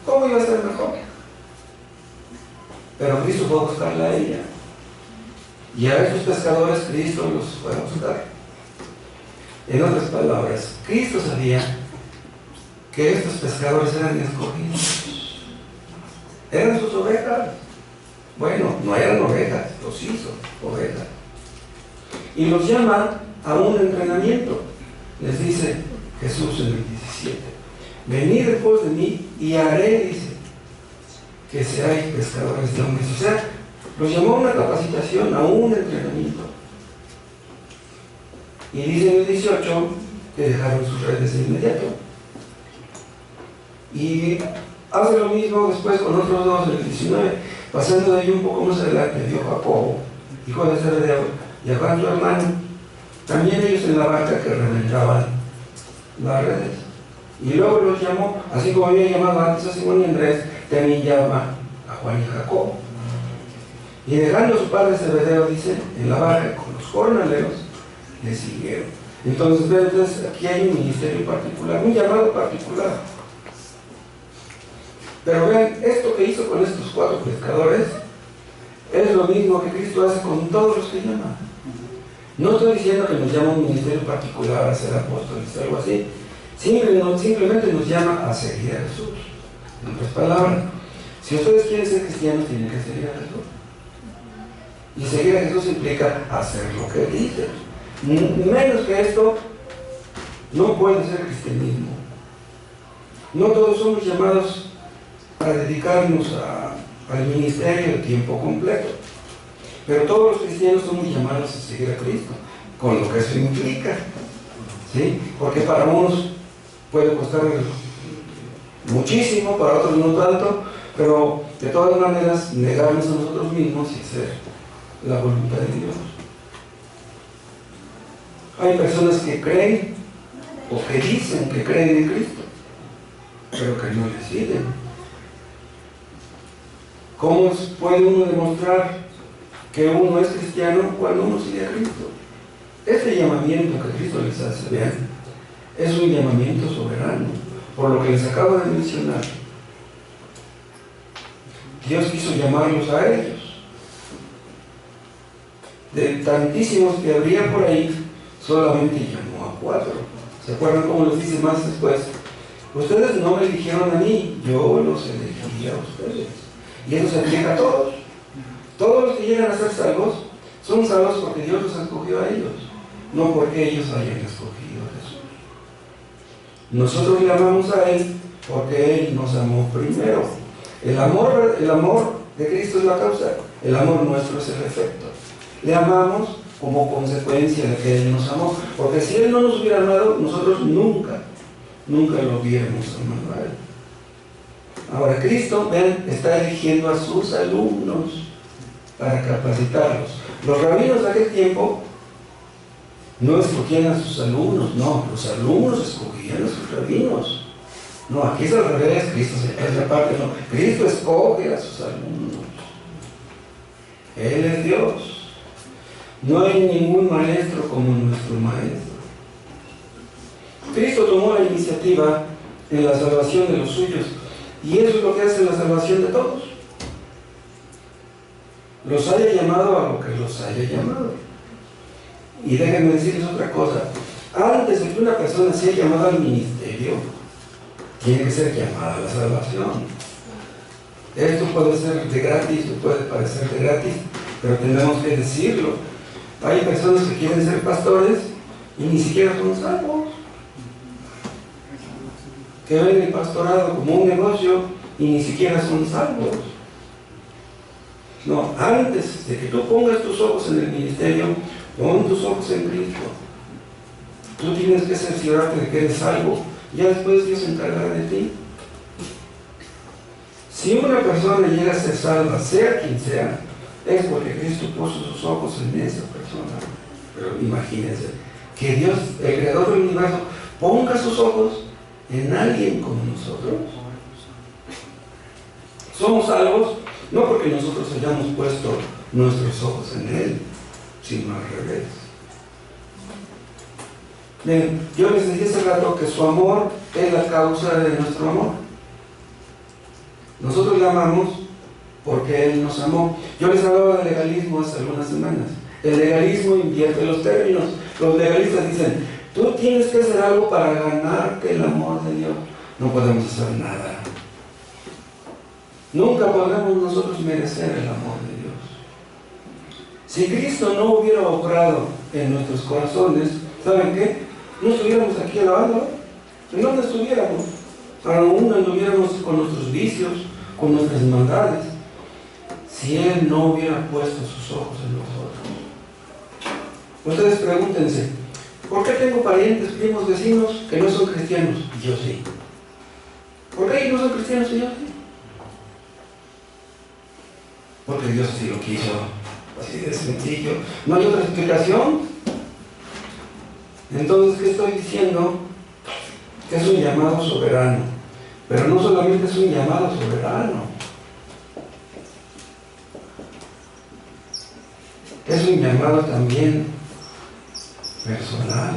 ¿Cómo iba a ser mejor? Pero Cristo fue a buscarla a ella, y a estos pescadores Cristo los fue a buscar. En otras palabras, Cristo sabía que estos pescadores eran escogidos, eran sus ovejas. Bueno, no eran ovejas, los hizo ovejas, y los llama a un entrenamiento. Les dice Jesús en el 17: venid en pos de mí y haré, dice, que seáis pescadores de hombres. O sea, los llamó a una capacitación, a un entrenamiento. Y dice en el 18 que dejaron sus redes de inmediato. Y hace lo mismo después con otros dos en el 19. Pasando de ahí un poco más adelante, vio Jacobo, hijo de Zebedeo, y a Juan su hermano, también ellos en la barca que remendaban las redes. Y luego los llamó, así como había llamado antes a Simón y Andrés, también llama a Juan y Jacobo. Y dejando a su padre Zebedeo, dice, en la barca con los jornaleros, le siguieron. Entonces, ven, aquí hay un ministerio particular, un llamado particular. Pero vean, esto que hizo con estos 4 pescadores es lo mismo que Cristo hace con todos los que llama. No estoy diciendo que nos llama a un ministerio particular a ser apóstoles o algo así. Simplemente nos llama a seguir a Jesús. En otras palabras, si ustedes quieren ser cristianos, tienen que seguir a Jesús. Y seguir a Jesús implica hacer lo que dice. Menos que esto, no puede ser cristianismo. No todos somos llamados a dedicarnos al ministerio de tiempo completo. Pero todos los cristianos somos llamados a seguir a Cristo, con lo que eso implica. ¿Sí? Porque para unos puede costar muchísimo, para otros no tanto, pero de todas maneras negarnos a nosotros mismos y hacer la voluntad de Dios. Hay personas que creen o que dicen que creen en Cristo, pero que no le siguen. ¿Cómo puede uno demostrar que uno es cristiano cuando uno sigue a Cristo? Este llamamiento que Cristo les hace, vean, es un llamamiento soberano, por lo que les acabo de mencionar. Dios quiso llamarlos a ellos. de tantísimos que habría por ahí, solamente llamó a 4. ¿Se acuerdan cómo los dice más después? Ustedes no me eligieron a mí, yo los elegí a ustedes. Y eso se aplica a todos. Todos los que llegan a ser salvos son salvos porque Dios los escogió a ellos, no porque ellos hayan escogido a Jesús. Nosotros le amamos a Él porque Él nos amó primero. El amor de Cristo es la causa, el amor nuestro es el efecto. Le amamos como consecuencia de que Él nos amó, porque si Él no nos hubiera amado, nosotros nunca lo hubiéramos amado a Él. Ahora Cristo, vean, está eligiendo a sus alumnos para capacitarlos. Los rabinos de aquel tiempo no escogían a sus alumnos, no, los alumnos escogían a sus rabinos. No, aquí es al revés, Cristo es la parte, no, Cristo escoge a sus alumnos. Él es Dios. No hay ningún maestro como nuestro maestro. Cristo tomó la iniciativa en la salvación de los suyos, y eso es lo que hace la salvación de todos. Los haya llamado a lo que los haya llamado. Y déjenme decirles otra cosa. Antes de que una persona sea llamada al ministerio, tiene que ser llamada a la salvación. Esto puede ser de gratis, o puede parecer de gratis, pero tenemos que decirlo. Hay personas que quieren ser pastores y ni siquiera son salvos, que ven el pastorado como un negocio y ni siquiera son salvos. No, antes de que tú pongas tus ojos en el ministerio, pon tus ojos en Cristo. Tú tienes que cerciorarte de que eres salvo. Ya después Dios se encargará de ti. Si una persona llega a ser salva, sea quien sea, es porque Cristo puso sus ojos en esa persona. Pero imagínense, que Dios, el creador del universo, ponga sus ojos en alguien como nosotros. Somos salvos no porque nosotros hayamos puesto nuestros ojos en Él, sino al revés. Bien, yo les decía hace rato que su amor es la causa de nuestro amor. Nosotros le amamos porque Él nos amó. Yo les hablaba de legalismo hace algunas semanas. El legalismo invierte los términos. Los legalistas dicen, tú tienes que hacer algo para ganarte el amor de Dios. No podemos hacer nada. Nunca podremos nosotros merecer el amor de Dios. Si Cristo no hubiera obrado en nuestros corazones, ¿saben qué? No estuviéramos aquí alabando. ¿En dónde estuviéramos? Aún anduviéramos con nuestros vicios, con nuestras maldades, si Él no hubiera puesto sus ojos en nosotros. Ustedes pregúntense, ¿por qué tengo parientes, primos, vecinos que no son cristianos? Y yo sí. ¿Por qué ellos no son cristianos y yo sí? Porque Dios así lo quiso, así de sencillo. ¿No hay otra explicación? Entonces, ¿qué estoy diciendo? Que es un llamado soberano. Pero no solamente es un llamado soberano, es un llamado también personal.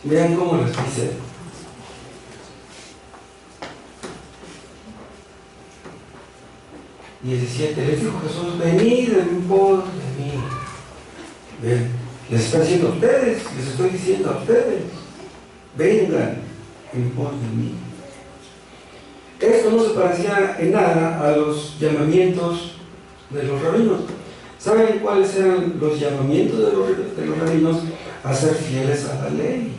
Vean cómo les dice. Les dijo Jesús, venid en pos de mí. Ven, les está diciendo a ustedes, les estoy diciendo a ustedes, vengan en pos de mí. Esto no se parecía en nada a los llamamientos de los rabinos. ¿Saben cuáles eran los llamamientos de los rabinos? A ser fieles a la ley,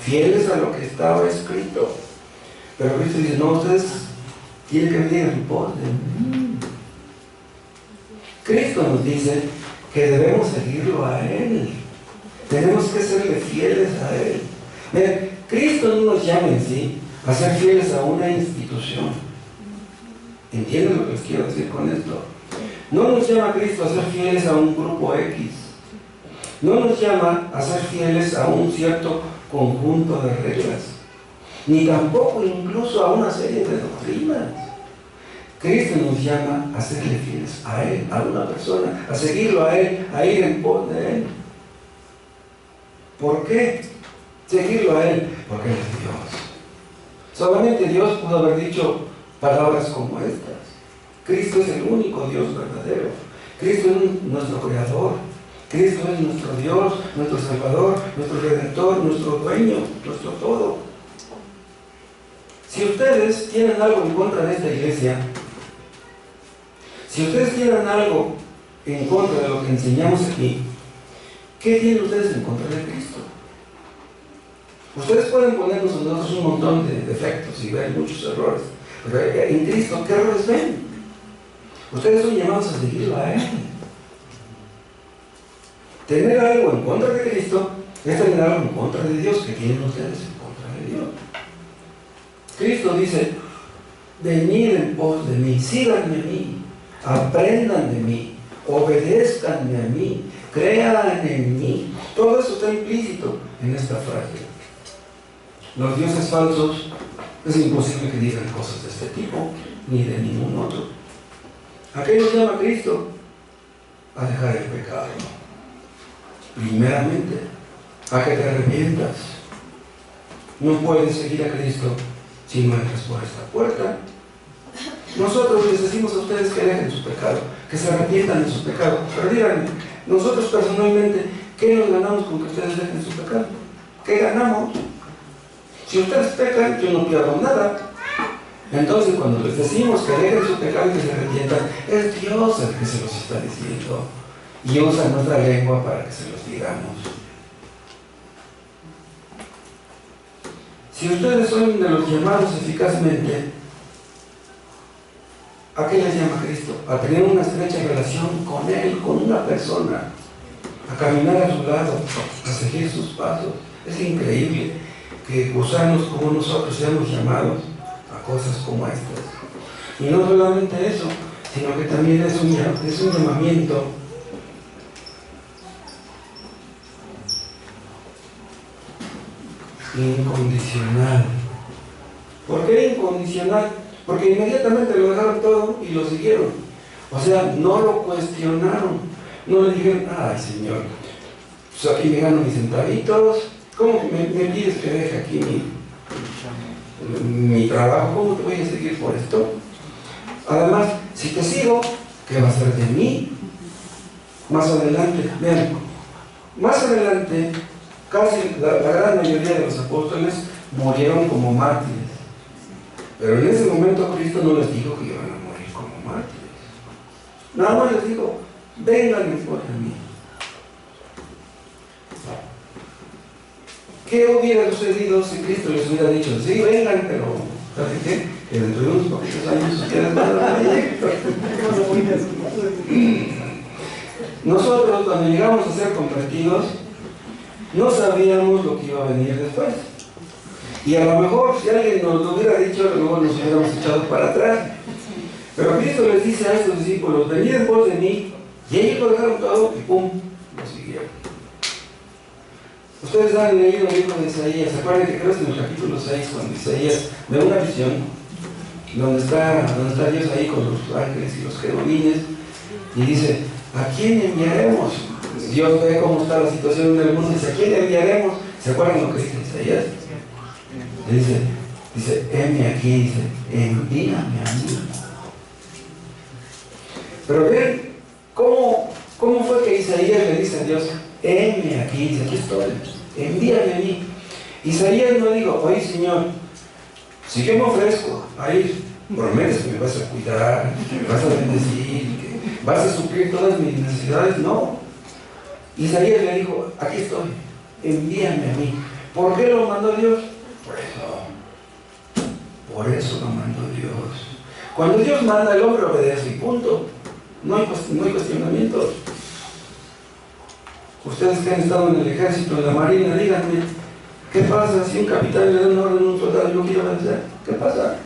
fieles a lo que estaba escrito. Pero Cristo dice, no, ustedes tienen que venir en pos de mí. Cristo nos dice que debemos seguirlo a Él. Tenemos que serle fieles a Él. Miren, Cristo no nos llama en sí a ser fieles a una institución. ¿Entienden lo que les quiero decir con esto? No nos llama Cristo a ser fieles a un grupo X. No nos llama a ser fieles a un cierto conjunto de reglas. Ni tampoco incluso a una serie de doctrinas. Cristo nos llama a serle fieles a Él, a una persona, a seguirlo a Él, a ir en pos de Él. ¿Por qué seguirlo a Él? Porque Él es Dios. Solamente Dios pudo haber dicho palabras como estas. Cristo es el único Dios verdadero. Cristo es nuestro creador. Cristo es nuestro Dios, nuestro Salvador, nuestro Redentor, nuestro dueño, nuestro todo. Si ustedes tienen algo en contra de esta iglesia, si ustedes tienen algo en contra de lo que enseñamos aquí, ¿qué tienen ustedes en contra de Cristo? Ustedes pueden ponernos a nosotros un montón de defectos y ver muchos errores, pero en Cristo, ¿qué errores ven? Ustedes son llamados a seguirlo a Él. Tener algo en contra de Cristo es tener algo en contra de Dios. ¿Qué tienen ustedes en contra de Dios? Cristo dice: venid en pos de mí, síganme a mí, aprendan de mí, obedézcanme a mí, crean en mí. Todo eso está implícito en esta frase. Los dioses falsos es imposible que digan cosas de este tipo, ni de ningún otro. ¿A qué nos llama Cristo? A dejar el pecado. Primeramente, a que te arrepientas. No puedes seguir a Cristo si no entras por esta puerta. Nosotros les decimos a ustedes que dejen su pecado, que se arrepientan de su pecado. Pero díganme, nosotros personalmente, ¿qué nos ganamos con que ustedes dejen su pecado? ¿Qué ganamos? Si ustedes pecan, yo no pierdo nada. Entonces, cuando les decimos que dejen su pecado y que se arrepientan, es Dios el que se los está diciendo. Y usa nuestra lengua para que se los digamos. Si ustedes son de los llamados eficazmente, ¿a qué les llama Cristo? A tener una estrecha relación con Él, con una persona, a caminar a su lado, a seguir sus pasos. Es increíble que gusanos como nosotros seamos llamados a cosas como estas. Y no solamente eso, sino que también es un llamamiento incondicional. ¿Por qué incondicional? Porque inmediatamente lo dejaron todo y lo siguieron. O sea, no lo cuestionaron. No le dijeron: ay, Señor, pues aquí me gano mis centavitos. ¿Cómo me pides que deje aquí mi trabajo? ¿Cómo te voy a seguir por esto? Además, si te sigo, ¿qué va a ser de mí? Más adelante, vean, más adelante, casi la gran mayoría de los apóstoles murieron como mártires. Pero en ese momento Cristo no les dijo que iban a morir como mártires. Nada más les dijo: vengan en pos de mí. ¿Qué hubiera sucedido si Cristo les hubiera dicho: sí, vengan, pero ¿saben qué? Que dentro de unos poquitos años ustedes van a morir? Nosotros, cuando llegamos a ser convertidos, no sabíamos lo que iba a venir después. Y a lo mejor, si alguien nos lo hubiera dicho, a lo mejor nos hubiéramos echado para atrás. Pero Cristo les dice a estos discípulos: venid en pos de mí. Y ellos lo dejaron todo y ¡pum!, lo siguieron. Ustedes han leído el libro de Isaías. ¿Se acuerdan que creo que en el capítulo 6, cuando Isaías ve una visión donde está Dios ahí con los ángeles y los querubines, y dice: ¿a quién enviaremos? Dios ve cómo está la situación del mundo y dice: ¿a quién enviaremos? ¿Se acuerdan lo que dice Isaías? Dice: heme aquí, dice, envíame a mí. Pero ven cómo fue que Isaías le dice a Dios: heme aquí, dice, aquí estoy, envíame a mí. Isaías no dijo: oye, Señor, si yo me ofrezco a ir, prometes que me vas a cuidar, que me vas a bendecir, que vas a suplir todas mis necesidades. No. Isaías le dijo: aquí estoy, envíame a mí. ¿Por qué lo mandó Dios? Por eso lo mandó Dios. Cuando Dios manda, el hombre obedece y punto. No hay cuestionamientos. Ustedes que han estado en el ejército, en la marina, díganme, ¿qué pasa si un capitán le da una orden a un soldado y no quiere obedecer? ¿Qué pasa?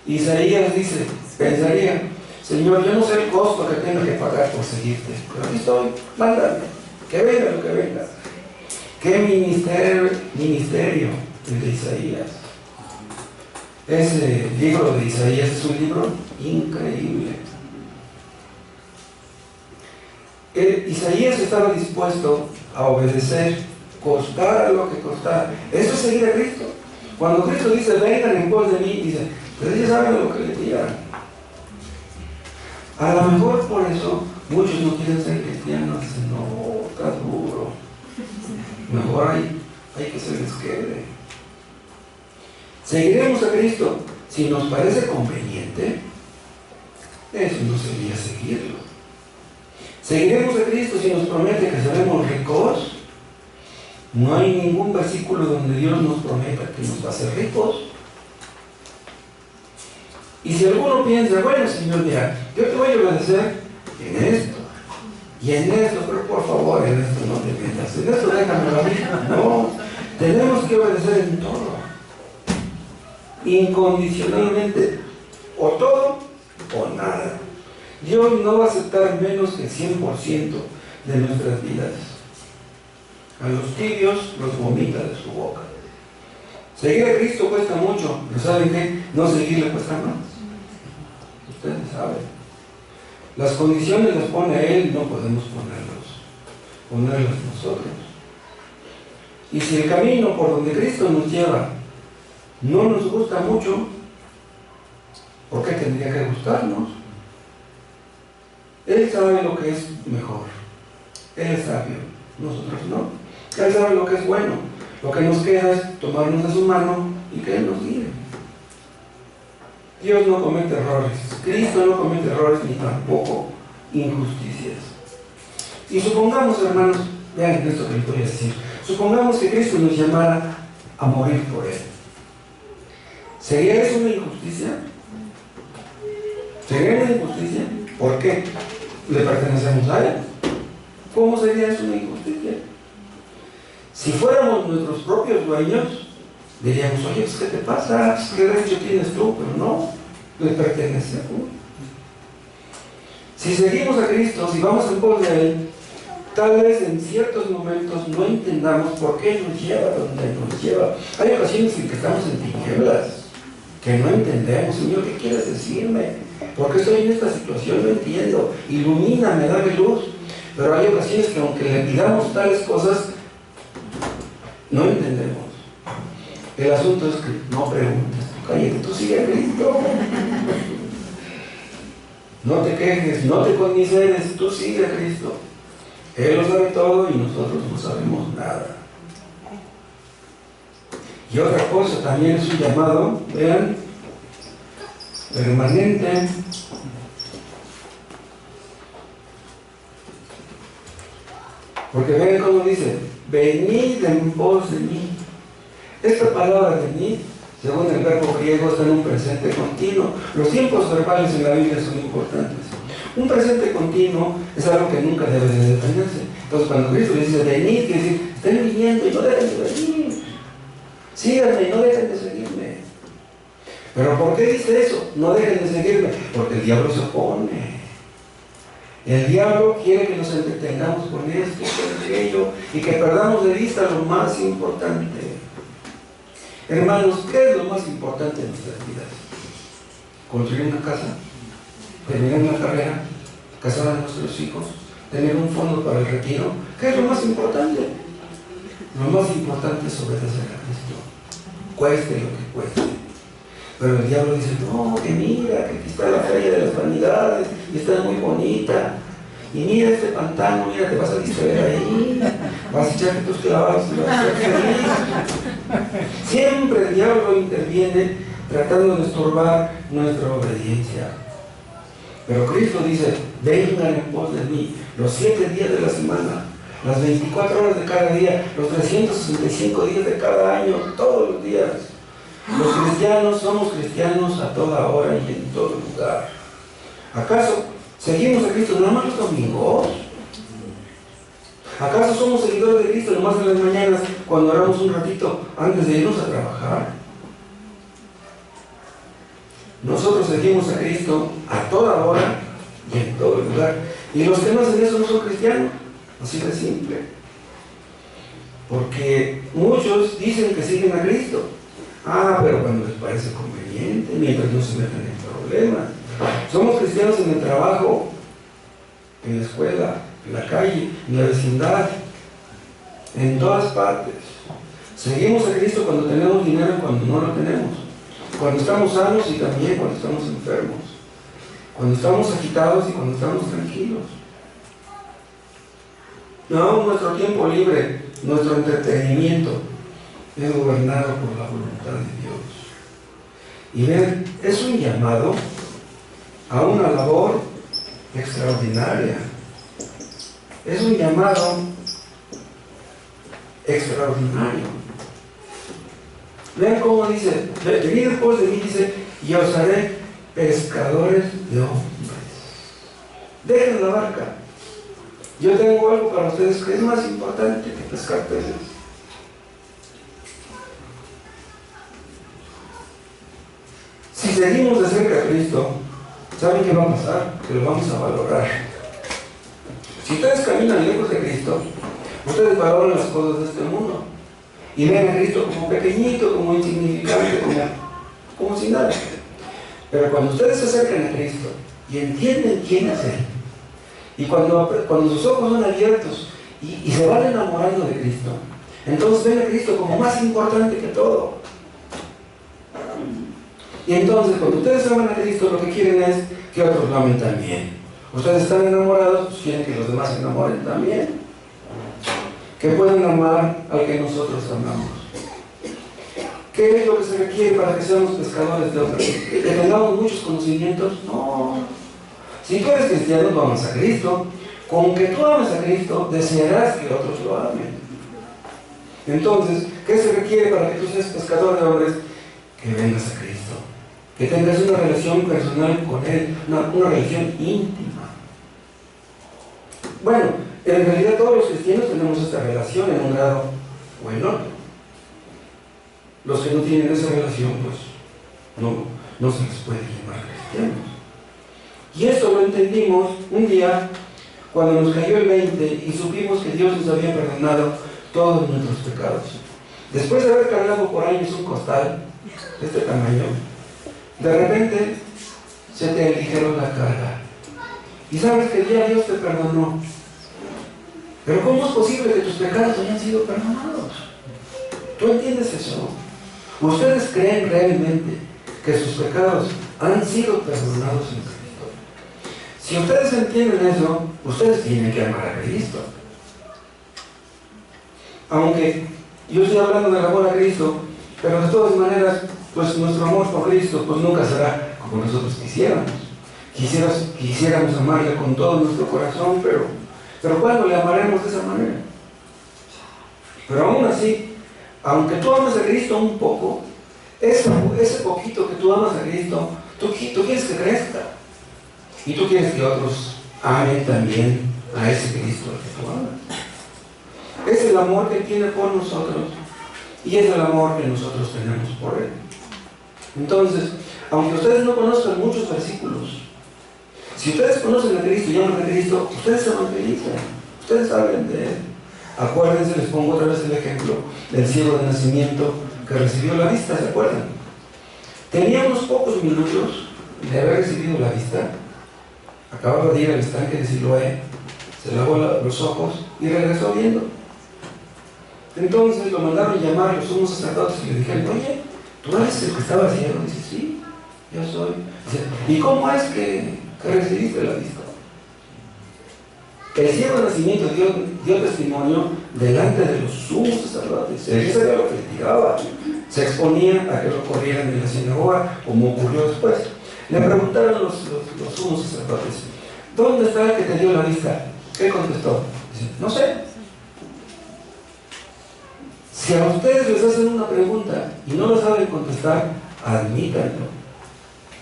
Isaías dice, pensaría: Señor, yo no sé el costo que tengo que pagar por seguirte, pero aquí estoy, mándame, que venga lo que venga. ¿Qué ministerio el de Isaías? Ese libro de Isaías es un libro increíble. Isaías estaba dispuesto a obedecer, costara lo que costara. Eso es seguir a Cristo. Cuando Cristo dice: vengan en pos de mí, dice: Ustedes ya saben lo que les digan. A lo mejor por eso muchos no quieren ser cristianos. Dicen, no, está duro. Mejor hay que se les quede. ¿Seguiremos a Cristo si nos parece conveniente? Eso no sería seguirlo. ¿Seguiremos a Cristo si nos promete que seremos ricos? No hay ningún versículo donde Dios nos prometa que nos va a hacer ricos. Y si alguno piensa, bueno, Señor, mira, yo te voy a obedecer en esto y en esto, pero por favor, en esto no te metas, en esto déjamelo a mí. No, tenemos que obedecer en todo, incondicionalmente, o todo o nada. Dios no va a aceptar menos que el 100% de nuestras vidas. A los tibios los vomita de su boca. Seguir a Cristo cuesta mucho, pero ¿saben qué? No seguirle cuesta más. Ustedes saben. Las condiciones las pone Él, no podemos ponerlas nosotros. Y si el camino por donde Cristo nos lleva no nos gusta mucho, ¿por qué tendría que gustarnos? Él sabe lo que es mejor. Él es sabio, nosotros no. Él sabe lo que es bueno. Lo que nos queda es tomarnos de su mano y que Él nos guíe. Dios no comete errores. Cristo no comete errores ni tampoco injusticias. Y supongamos, hermanos, vean esto que les voy a decir. Supongamos que Cristo nos llamara a morir por Él. ¿Sería eso una injusticia? ¿Sería una injusticia? ¿Por qué? ¿Le pertenecemos a Él? ¿Cómo sería eso una injusticia? Si fuéramos nuestros propios dueños, diríamos, oye, pues, ¿qué te pasa? ¿Qué derecho tienes tú? Pero no, le pertenece a tú. Si seguimos a Cristo, si vamos en pos de Él, tal vez en ciertos momentos no entendamos por qué nos lleva donde nos lleva. Hay ocasiones en que estamos en tinieblas, que no entendemos. Señor, ¿qué quieres decirme? ¿Por qué estoy en esta situación? No entiendo. Ilumíname, dame luz. Pero hay ocasiones que aunque le pidamos tales cosas, no entendemos. El asunto es que no preguntes, cállate, tú sigue a Cristo. No te quejes, no te conmiseres, tú sigue a Cristo. Él lo sabe todo y nosotros no sabemos nada. Y otra cosa también es un llamado, vean, permanente. Porque vean cómo dice, venid en pos de mí. Esta palabra venid, según el verbo griego, está en un presente continuo. Los tiempos verbales en la Biblia son importantes. Un presente continuo es algo que nunca debe de detenerse. Entonces, cuando Cristo dice venid, quiere decir, estén viniendo y no dejen de venir. Síganme y no dejen de seguirme. ¿Pero por qué dice eso? No dejen de seguirme. Porque el diablo se opone. El diablo quiere que nos entretengamos con esto, con aquello, y que perdamos de vista lo más importante. Hermanos, ¿qué es lo más importante en nuestras vidas? Construir una casa, terminar una carrera, casar a nuestros hijos, tener un fondo para el retiro. ¿Qué es lo más importante? Lo más importante es obedecer a Cristo, cueste lo que cueste. Pero el diablo dice, no, que mira, que aquí está la feria de las vanidades, y está muy bonita, y mira este pantano, mira, te vas a distraer ahí, vas a echarte tus clavados, y vas a ser feliz. Siempre el diablo interviene tratando de estorbar nuestra obediencia. Pero Cristo dice, vengan en pos de mí, los 7 días de la semana, las 24 horas de cada día, los 365 días de cada año, todos los días. Los cristianos somos cristianos a toda hora y en todo lugar. ¿Acaso seguimos a Cristo nada más los domingos? ¿Acaso somos seguidores de Cristo nomás en las mañanas cuando oramos un ratito antes de irnos a trabajar? Nosotros seguimos a Cristo a toda hora y en todo lugar. Y los que no hacen eso no son cristianos. Así de simple. Porque muchos dicen que siguen a Cristo. Pero cuando les parece conveniente, mientras no se metan en problemas. Somos cristianos en el trabajo, en la escuela, en la calle, en la vecindad, en todas partes. Seguimos a Cristo cuando tenemos dinero y cuando no lo tenemos. Cuando estamos sanos y también cuando estamos enfermos. Cuando estamos agitados y cuando estamos tranquilos. No, nuestro tiempo libre, nuestro entretenimiento es gobernado por la voluntad de Dios. Y vean, es un llamado a una labor extraordinaria. Es un llamado extraordinario. Vean cómo dice, venid después de mí, dice, y os haré pescadores de hombres. Dejen la barca. Yo tengo algo para ustedes que es más importante que pescar peces. Si seguimos de cerca a Cristo, ¿saben qué va a pasar? Que lo vamos a valorar. Si ustedes caminan lejos de Cristo, ustedes valoran las cosas de este mundo y ven a Cristo como pequeñito, como insignificante, como si nada. Pero cuando ustedes se acercan a Cristo y entienden quién es Él, y cuando sus ojos son abiertos y se van enamorando de Cristo, entonces ven a Cristo como más importante que todo. Y entonces cuando ustedes aman a Cristo, lo que quieren es que otros lo amen también. Ustedes están enamorados, pues quieren que los demás se enamoren también. Que puedan amar al que nosotros amamos. ¿Qué es lo que se requiere para que seamos pescadores de hombres? ¿Que tengamos muchos conocimientos? No. Si tú eres cristiano, tú amas a Cristo. Con que tú ames a Cristo, desearás que otros lo amen. Entonces, ¿qué se requiere para que tú seas pescador de hombres? Que vengas a Cristo. Que tengas una relación personal con Él, una relación íntima. Bueno, en realidad todos los cristianos tenemos esta relación en un grado o en otro. Los que no tienen esa relación, pues no se les puede llamar cristianos. Y esto lo entendimos un día cuando nos cayó el 20 y supimos que Dios nos había perdonado todos nuestros pecados. Después de haber cargado por años un costal de este tamaño, de repente se te aligeró la carga. Y sabes que ya Dios te perdonó. Pero ¿cómo es posible que tus pecados hayan sido perdonados? ¿Tú entiendes eso? ¿Ustedes creen realmente que sus pecados han sido perdonados en Cristo? Si ustedes entienden eso, ustedes tienen que amar a Cristo. Aunque yo estoy hablando del amor a Cristo, pero de todas maneras, pues nuestro amor por Cristo pues nunca será como nosotros quisiéramos. Quisiéramos amarle con todo nuestro corazón, pero ¿cuándo le amaremos de esa manera? Pero aún así, aunque tú amas a Cristo un poco, ese poquito que tú amas a Cristo, tú quieres que crezca. Y tú quieres que otros amen también a ese Cristo al que tú amas. Es el amor que Él tiene por nosotros y es el amor que nosotros tenemos por Él. Entonces, aunque ustedes no conozcan muchos versículos, si ustedes conocen a Cristo y aman a Cristo, ustedes se evangelizan, ustedes hablan de Él. Acuérdense, les pongo otra vez el ejemplo del ciego de nacimiento que recibió la vista, ¿se acuerdan? Tenía unos pocos minutos de haber recibido la vista, acababa de ir al estanque de Siloé, se lavó los ojos y regresó viendo. Entonces lo mandaron llamar los sumos sacerdotes y le dijeron, oye, ¿tú eres el que estaba ciego? Dice, sí, yo soy. Dice, ¿y cómo es que recibiste la vista? El ciego de nacimiento dio testimonio delante de los sumos sacerdotes. Él sabía lo que litigaba. Se exponía a que lo corrieran en la sinagoga, como ocurrió después. Le preguntaron los sumos sacerdotes, ¿dónde está el que te dio la vista? ¿Qué contestó? Dice, no sé. Si a ustedes les hacen una pregunta y no lo saben contestar, admítanlo.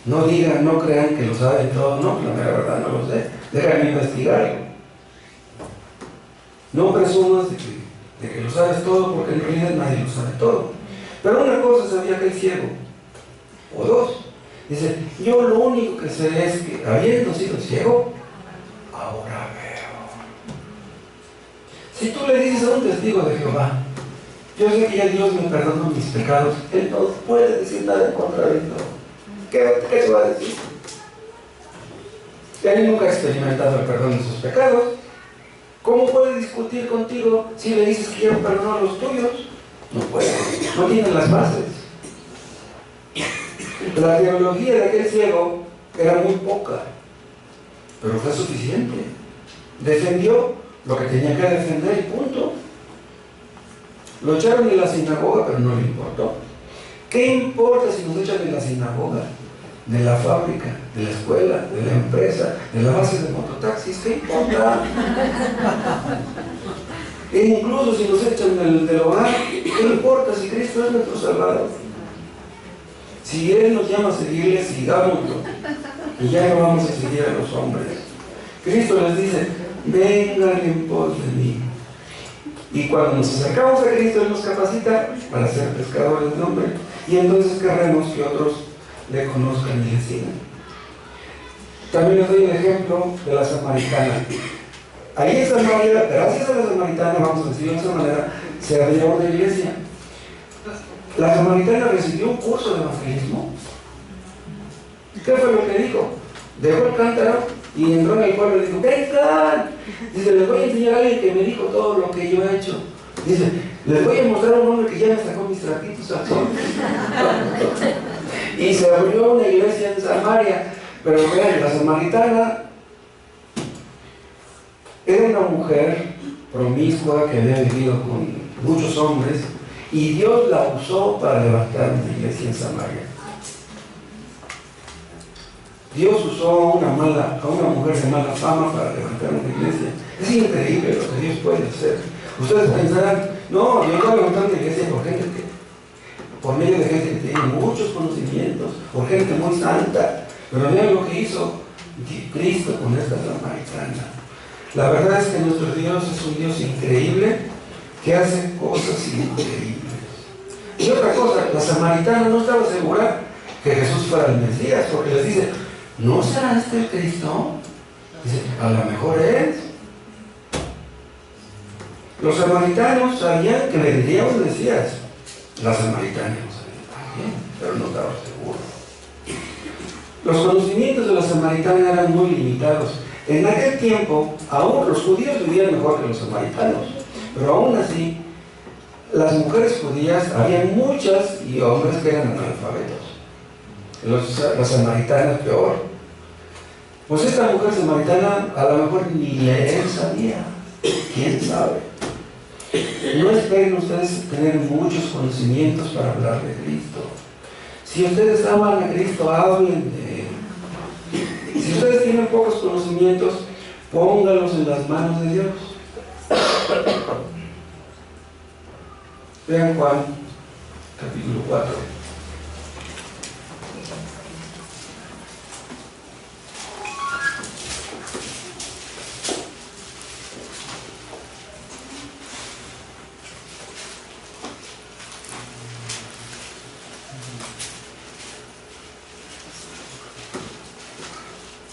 No digan, no crean que lo saben todo. No, la mera verdad no lo sé. Déjame investigarlo. No presumas de que lo sabes todo, porque en realidad nadie lo sabe todo. Pero una cosa sabía aquel ciego, o dos. Dice, yo lo único que sé es que, habiendo sido ciego, ahora veo. Si tú le dices a un testigo de Jehová, yo sé que ya Dios me perdonó mis pecados, él no puede decir nada en contra de esto. ¿Qué se va a decir? Él nunca ha experimentado el perdón de sus pecados. ¿Cómo puede discutir contigo si le dices que ya perdonó los tuyos? No puede, no tiene las bases. La teología de aquel ciego era muy poca, pero fue suficiente. Defendió lo que tenía que defender y punto. Lo echaron de la sinagoga, pero no le importó. ¿Qué importa si nos echan de la sinagoga, de la fábrica, de la escuela, de la empresa, de la base de mototaxis? ¿Qué importa? E incluso si nos echan del hogar, ¿qué importa si Cristo es nuestro Salvador? Si Él nos llama a seguirle, sigámoslo. Y ya no vamos a seguir a los hombres. Cristo les dice, vengan en pos de mí. Y cuando nos acercamos a Cristo, Él nos capacita para ser pescadores de hombres. Y entonces queremos que otros le conozcan y le sigan. También les doy un ejemplo de la samaritana. Ahí en Samaria, gracias a la samaritana, vamos a decirlo de esa manera, se abrió una iglesia. La samaritana recibió un curso de evangelismo. ¿Qué fue lo que dijo? Dejó el cántaro y entró en el pueblo y dijo, vengan. Dice, les voy a enseñar a alguien que me dijo todo lo que yo he hecho. Dice, les voy a mostrar a un hombre que ya me sacó mis trapitos al sol. Y se abrió una iglesia en Samaria. Pero vean, la samaritana era una mujer promiscua que había vivido con muchos hombres y Dios la usó para levantar una iglesia en Samaria. Dios usó a una mujer de mala fama para levantar una iglesia. Es increíble lo que Dios puede hacer. Ustedes pensarán, no, yo voy a levantar una iglesia por medio de gente que tiene muchos conocimientos, por gente muy santa. Pero vean lo que hizo Cristo con esta samaritana. La verdad es que nuestro Dios es un Dios increíble que hace cosas increíbles. Y otra cosa, la samaritana no estaba segura que Jesús fuera el Mesías, porque les dice, ¿no será este el Cristo? Dice, a lo mejor es. Los samaritanos sabían que vendría un Mesías. La samaritana no sabía también, pero no estaba seguro. Los conocimientos de la samaritana eran muy limitados. En aquel tiempo, aún los judíos vivían mejor que los samaritanos, pero aún así, las mujeres judías, había muchas y hombres que eran analfabetos. Las samaritanas peor. Pues esta mujer samaritana a lo mejor ni leer sabía. ¿Quién sabe? No esperen ustedes tener muchos conocimientos para hablar de Cristo. Si ustedes aman a Cristo, hablen de Él. Si ustedes tienen pocos conocimientos, póngalos en las manos de Dios. Vean Juan, capítulo 4.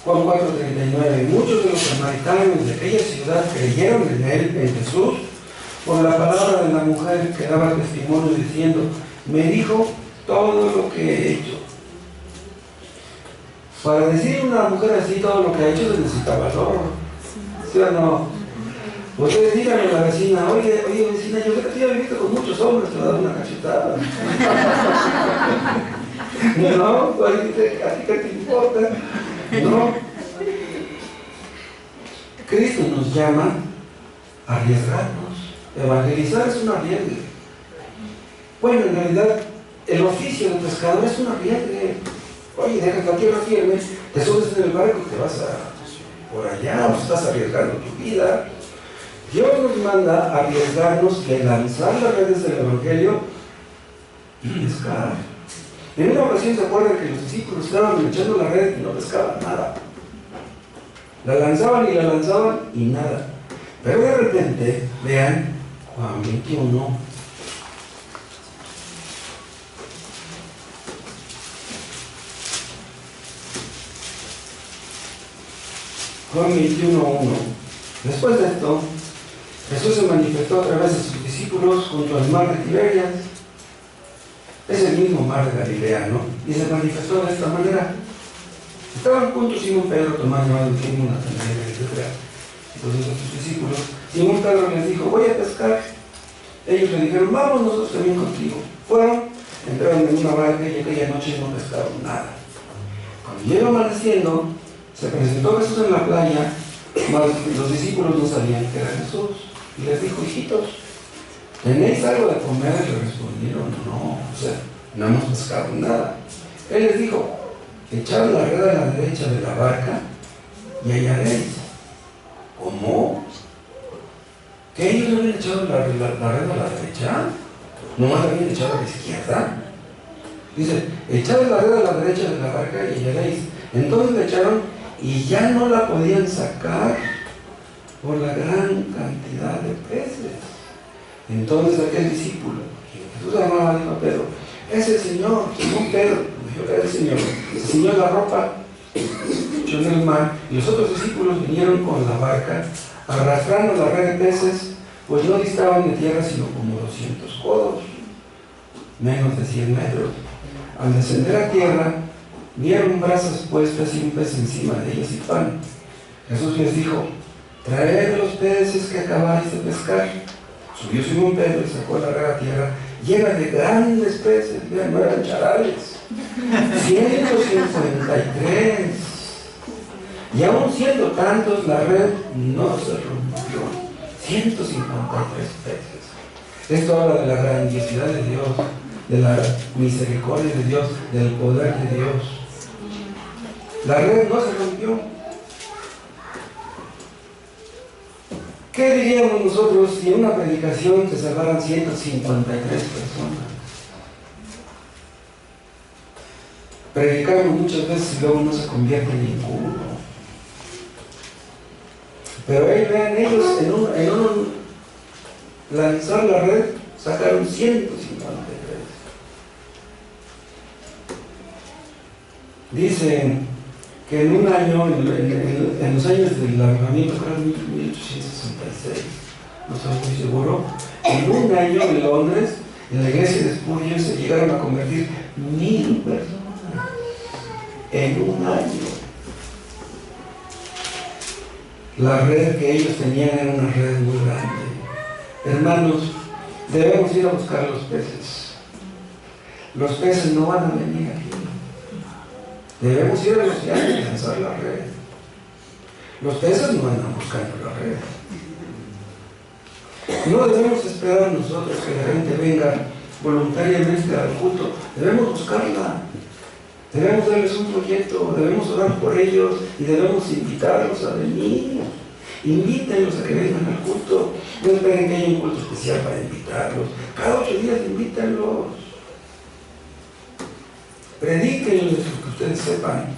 Juan 4:39. Muchos de los samaritanos de aquella ciudad creyeron en Él, en Jesús, por la palabra de la mujer que daba testimonio diciendo, me dijo todo lo que he hecho. Para decir una mujer así todo lo que ha hecho se necesita valor. ¿Sí o no? Ustedes díganle a la vecina, oye vecina, yo sé que tú has vivido con muchos hombres, te va a dar una cachetada. No, pues a ti qué te importa. No. Cristo nos llama a arriesgarnos. Evangelizar es un arriesgue. Bueno, en realidad, el oficio del pescador es un arriesgue. Oye, deja la tierra firme, te subes en el barco y te vas por allá, o estás arriesgando tu vida. Dios nos manda a arriesgarnos de lanzar las redes del Evangelio y pescar. En una ocasión se acuerdan que los discípulos estaban echando la red y no pescaban nada. La lanzaban y nada. Pero de repente, vean, Juan 21. Juan 21:1. Después de esto, Jesús se manifestó a través de sus discípulos junto al mar de Tiberias. Es el mismo mar de Galilea, ¿no? Y se manifestó de esta manera. Estaban juntos Simón Pedro, Tomás, Mateo, Natanael, etc. Entonces a sus discípulos, Simón Pedro les dijo, voy a pescar. Ellos le dijeron, vamos nosotros también contigo. Fueron entraron en una barca y aquella noche no pescaron nada. Cuando llegó amaneciendo, se presentó Jesús en la playa, mas los discípulos no sabían que era Jesús. Y les dijo: hijitos, ¿tenéis algo de comer? Y le respondieron: no, no hemos pescado nada. Él les dijo: echad la red a la derecha de la barca y hallaréis. ¿Cómo? ¿Que ellos no habían echado la red a la derecha? ¿Nomás la habían echado a la izquierda? Dice: echad la red a la derecha de la barca y hallaréis. Entonces la echaron y ya no la podían sacar por la gran cantidad de peces. Entonces aquel discípulo, quien Jesús amaba, dijo a Pedro: es el Señor. Simón Pedro dijo: es el Señor. Se ciñó la ropa, echó en el mar, y los otros discípulos vinieron con la barca, arrastrando la red de peces, pues no distaban de tierra sino como 200 codos, menos de 100 metros. Al descender a tierra, vieron brasas puestas y un pez encima de ellas y pan. Jesús les dijo: traed los peces que acabáis de pescar. Subió Simón Pedro y sacó la red a tierra, llena de grandes peces, no eran charales, 153. Y aún siendo tantos, la red no se rompió. 153 peces. Esto habla de la grandiosidad de Dios, de la misericordia de Dios, del poder de Dios. La red no se rompió. ¿Qué diríamos nosotros si en una predicación se salvaran 153 personas? Predicamos muchas veces y luego no se convierte en ninguno. Pero ahí vean, ellos en un lanzar la red sacaron 153. Dicen que en un año, en los años del avivamiento, creo que en 1866, no estoy muy seguro, en un año en Londres, en la iglesia de Spurgeon, se llegaron a convertir 1000 personas. En un año. La red que ellos tenían era una red muy grande. Hermanos, debemos ir a buscar los peces. Los peces no van a venir aquí. Debemos ir a los llanos y lanzar la red. Los peces no andan buscando la red. No debemos esperar nosotros que la gente venga voluntariamente al culto. Debemos buscarla. Debemos darles un proyecto, debemos orar por ellos y debemos invitarlos a venir. Invítenlos a que vengan al culto. No esperen que haya un culto especial para invitarlos. Cada 8 días invítenlos. Predíquenles lo que ustedes sepan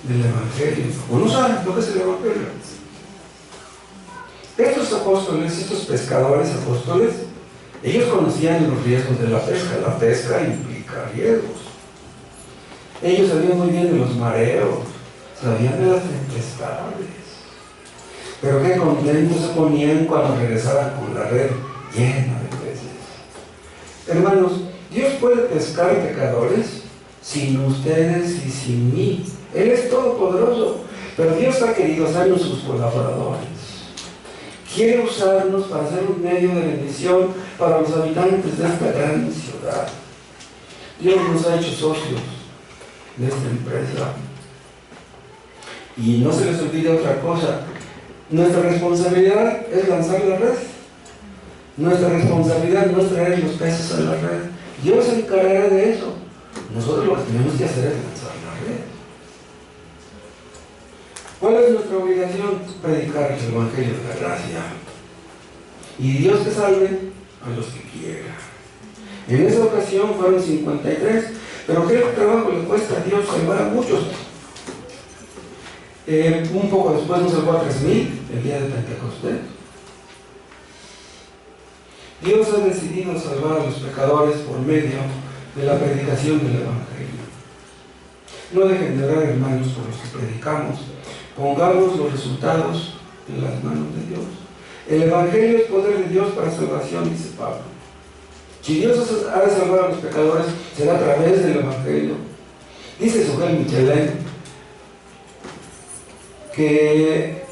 del Evangelio. O no saben lo que es el Evangelio. Estos apóstoles, estos pescadores apóstoles, ellos conocían los riesgos de la pesca. La pesca implica riesgos. Ellos sabían muy bien de los mareos, sabían de las tempestades. Pero qué contentos se ponían cuando regresaban con la red llena de peces. Hermanos, Dios puede pescar pecadores sin ustedes y sin mí. Él es todopoderoso, pero Dios ha querido hacernos sus colaboradores. Quiere usarnos para ser un medio de bendición para los habitantes de esta gran ciudad. Dios nos ha hecho socios de esta empresa. Y no se les olvide otra cosa: nuestra responsabilidad es lanzar la red. Nuestra responsabilidad no es traer los peces a la red. Dios se encargará de eso. Nosotros lo que tenemos que hacer es lanzar la red. ¿Cuál es nuestra obligación? Predicar el Evangelio de la gracia. Y Dios que salve a los que quiera. En esa ocasión fueron 53. Pero ¿qué trabajo le cuesta a Dios salvar a muchos? Un poco después nos salvó a 3000, el día de Pentecostés. Dios ha decidido salvar a los pecadores por medio de la predicación del Evangelio. No dejen de orar, hermanos, por los que predicamos. Pongamos los resultados en las manos de Dios. El Evangelio es poder de Dios para salvación, dice Pablo. Si Dios ha de salvar a los pecadores, será a través del Evangelio. Dice Sugel Michelin que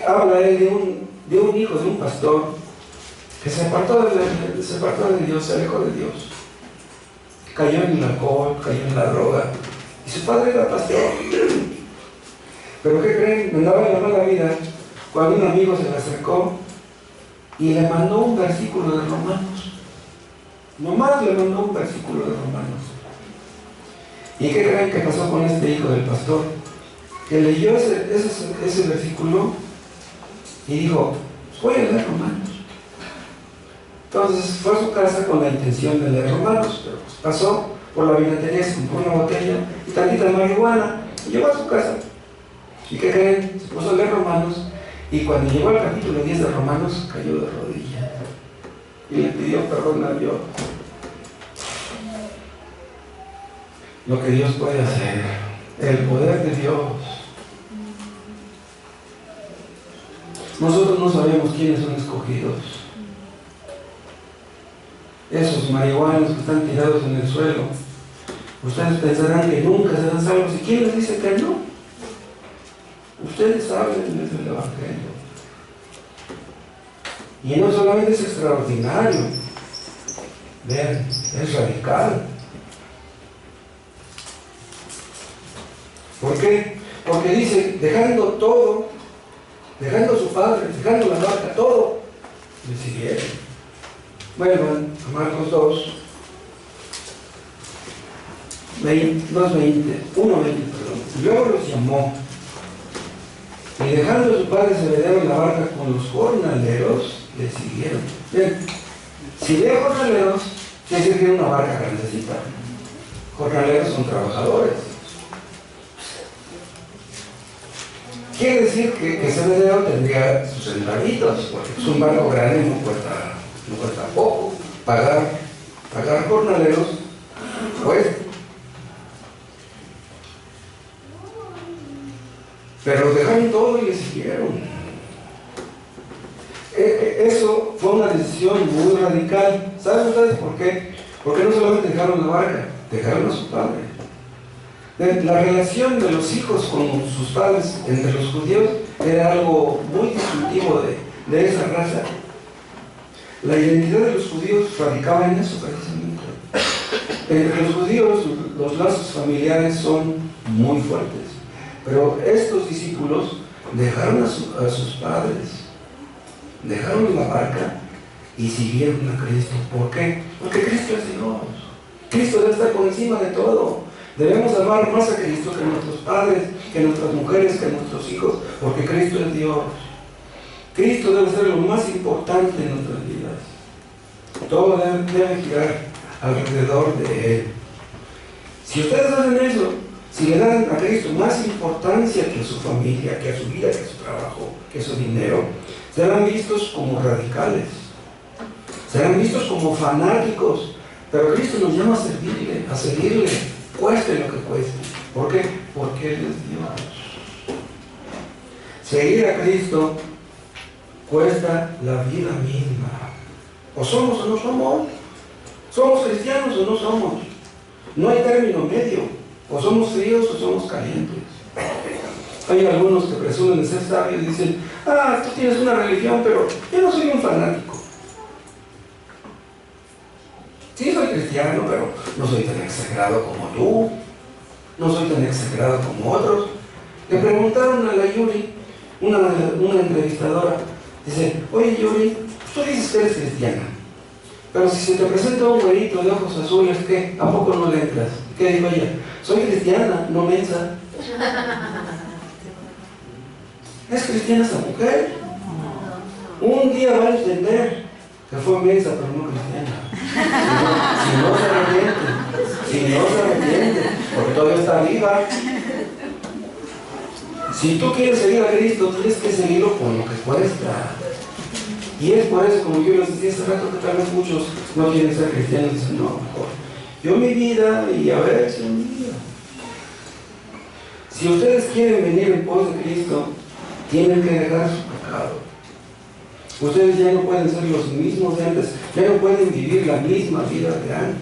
habla él de un hijo, de un pastor, que se apartó de Dios, se alejó de Dios. cayó en el alcohol, cayó en la droga. Y su padre era pastor. Pero ¿qué creen? Andaba en la mala vida cuando un amigo se le acercó y le mandó un versículo de Romanos. Nomás le mandó un versículo de Romanos. ¿Y qué creen que pasó con este hijo del pastor? Que leyó ese versículo y dijo, voy a leer Romanos. Entonces fue a su casa con la intención de leer Romanos, pero pues pasó por la vinatería, se compró una botella y tantita marihuana y llegó a su casa. ¿Y qué creen? Se puso a leer Romanos y cuando llegó al capítulo 10 de Romanos cayó de rodillas y le pidió perdón a Dios. Lo que Dios puede hacer, el poder de Dios. Nosotros no sabemos quiénes son escogidos. Esos marihuanos que están tirados en el suelo, ustedes pensarán que nunca serán salvos. ¿Y quién les dice que no? Ustedes saben desde el Evangelio. Y no solamente es extraordinario, vean, es radical. ¿Por qué? Porque dice, dejando todo, dejando a su padre, dejando la barca, todo, le siguieron. Vuelvan a Marcos 2, 1:20, perdón. Luego los llamó, y dejando a su padre Zebedeo en la barca con los jornaleros, le siguieron. Bien, si ve jornaleros, quiere decir que es una barca grandecita. Jornaleros son trabajadores. Quiere decir que Zebedeo tendría sus centavitos, porque es un barco grande, no cuesta poco. Pagar jornaleros, pues. Pero dejaron todo y le siguieron. Eso fue una decisión muy radical. ¿Saben ustedes por qué? Porque no solamente dejaron la barca, dejaron a su padre. La relación de los hijos con sus padres entre los judíos era algo muy distintivo de esa raza. La identidad de los judíos radicaba en eso precisamente. Entre los judíos los lazos familiares son muy fuertes, pero estos discípulos dejaron a sus padres, dejaron la barca y siguieron a Cristo. ¿Por qué? Porque Cristo es Dios. Cristo debe estar por encima de todo. Debemos amar más a Cristo que a nuestros padres, que a nuestras mujeres, que a nuestros hijos, porque Cristo es Dios. Cristo debe ser lo más importante en nuestras vidas. Todo debe girar alrededor de Él. Si ustedes hacen eso, si le dan a Cristo más importancia que a su familia, que a su vida, que a su trabajo, que a su dinero, serán vistos como radicales, serán vistos como fanáticos. Pero Cristo nos llama a seguirle, cueste lo que cueste. ¿Por qué? Porque Él es Dios. Seguir a Cristo cuesta la vida misma. O somos o no somos. Somos cristianos o no somos. No hay término medio. O somos fríos o somos calientes. Hay algunos que presumen de ser sabios y dicen, tú tienes una religión, pero yo no soy un fanático. Sí, soy cristiano, pero no soy tan exagerado como tú. No soy tan exagerado como otros. Le preguntaron a la Yuri, una entrevistadora, dice, oye Yuri, tú dices que eres cristiana, pero si se te presenta un güerito de ojos azules, ¿qué? ¿A poco no le entras? ¿Qué dijo ella? Soy cristiana, no mensa. ¿Es cristiana esa mujer? Un día va a entender que fue mensa, pero no cristiana. Si no se arrepiente, porque todavía está viva. Si tú quieres seguir a Cristo, tienes que seguirlo con lo que cuesta. Y es por eso, como yo les decía hace rato, que tal vez muchos no quieren ser cristianos y dicen, no, mejor yo mi vida y a ver si mi vida. Si ustedes quieren venir en pos de Cristo, tienen que dejar su pecado. Ustedes ya no pueden ser los mismos de antes, ya no pueden vivir la misma vida de antes.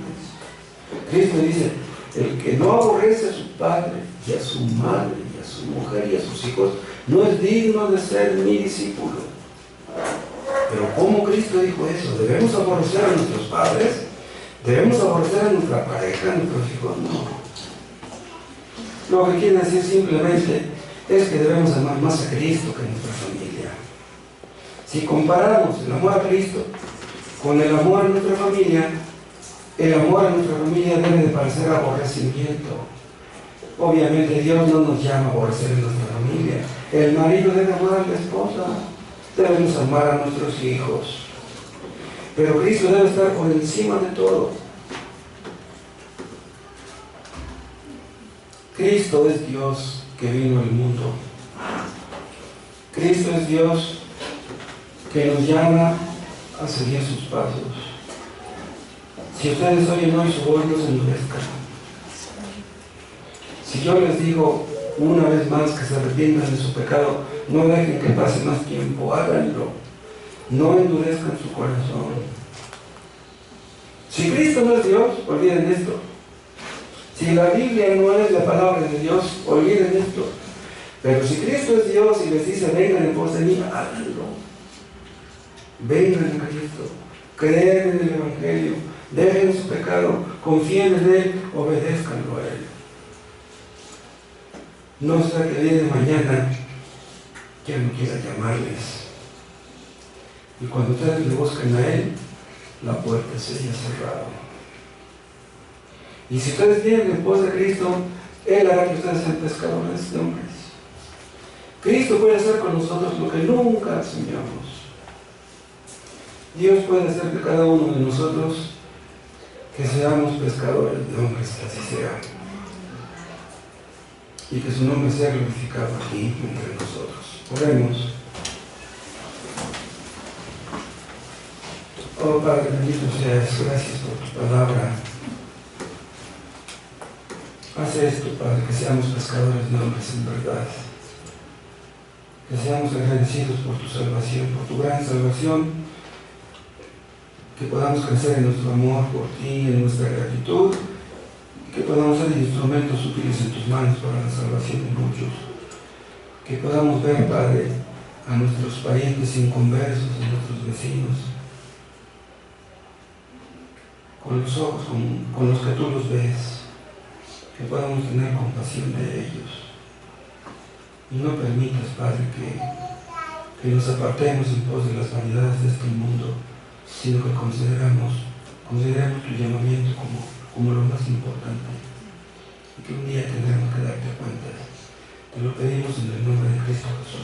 Cristo dice, el que no aborrece a su padre y a su madre y a su mujer y a sus hijos, no es digno de ser mi discípulo. Pero ¿cómo Cristo dijo eso? ¿Debemos aborrecer a nuestros padres? ¿Debemos aborrecer a nuestra pareja, a nuestros hijos? No. Lo que quiere decir simplemente es que debemos amar más a Cristo que a nuestra familia. Si comparamos el amor a Cristo con el amor a nuestra familia, el amor a nuestra familia debe de parecer aborrecimiento. Obviamente Dios no nos llama a aborrecer a nuestra familia. El marido debe amar a la esposa, debemos amar a nuestros hijos. Pero Cristo debe estar por encima de todo. Cristo es Dios que vino al mundo. Cristo es Dios que nos llama a seguir sus pasos. Si ustedes oyen hoy su voz, no se endurezcan. Si yo les digo una vez más que se arrepientan de su pecado, no dejen que pase más tiempo, háganlo. No endurezcan su corazón. Si Cristo no es Dios, olviden esto. Si la Biblia no es la palabra de Dios, olviden esto. Pero si Cristo es Dios y les dice, vengan en pos de mí, háganlo. Vengan a Cristo, crean en el Evangelio, dejen su pecado, confíen en Él, obedézcanlo a Él. No sea que el día de mañana ya no quiera llamarles. Y cuando ustedes le busquen a Él, la puerta se haya cerrado. Y si ustedes vienen en pos de Cristo, Él hará que ustedes sean pescadores de hombres. Cristo puede hacer con nosotros lo que nunca soñamos. Dios puede hacer de cada uno de nosotros que seamos pescadores de hombres, que así sea. Y que su nombre sea glorificado aquí entre nosotros. Oremos. Oh Padre, bendito seas, gracias por tu palabra. Haz esto, Padre, que seamos pescadores de hombres en verdad. Que seamos agradecidos por tu salvación, por tu gran salvación. Que podamos crecer en nuestro amor por ti, en nuestra gratitud. Que podamos ser instrumentos útiles en tus manos para la salvación de muchos. Que podamos ver, Padre, a nuestros parientes inconversos, a nuestros vecinos, con los ojos con los que tú los ves. Que podamos tener compasión de ellos. Y no permitas, Padre, que nos apartemos en pos de las vanidades de este mundo, sino que consideremos tu llamamiento como lo más importante, y que un día tendremos que darte cuenta. Te lo pedimos en el nombre de Cristo Jesús.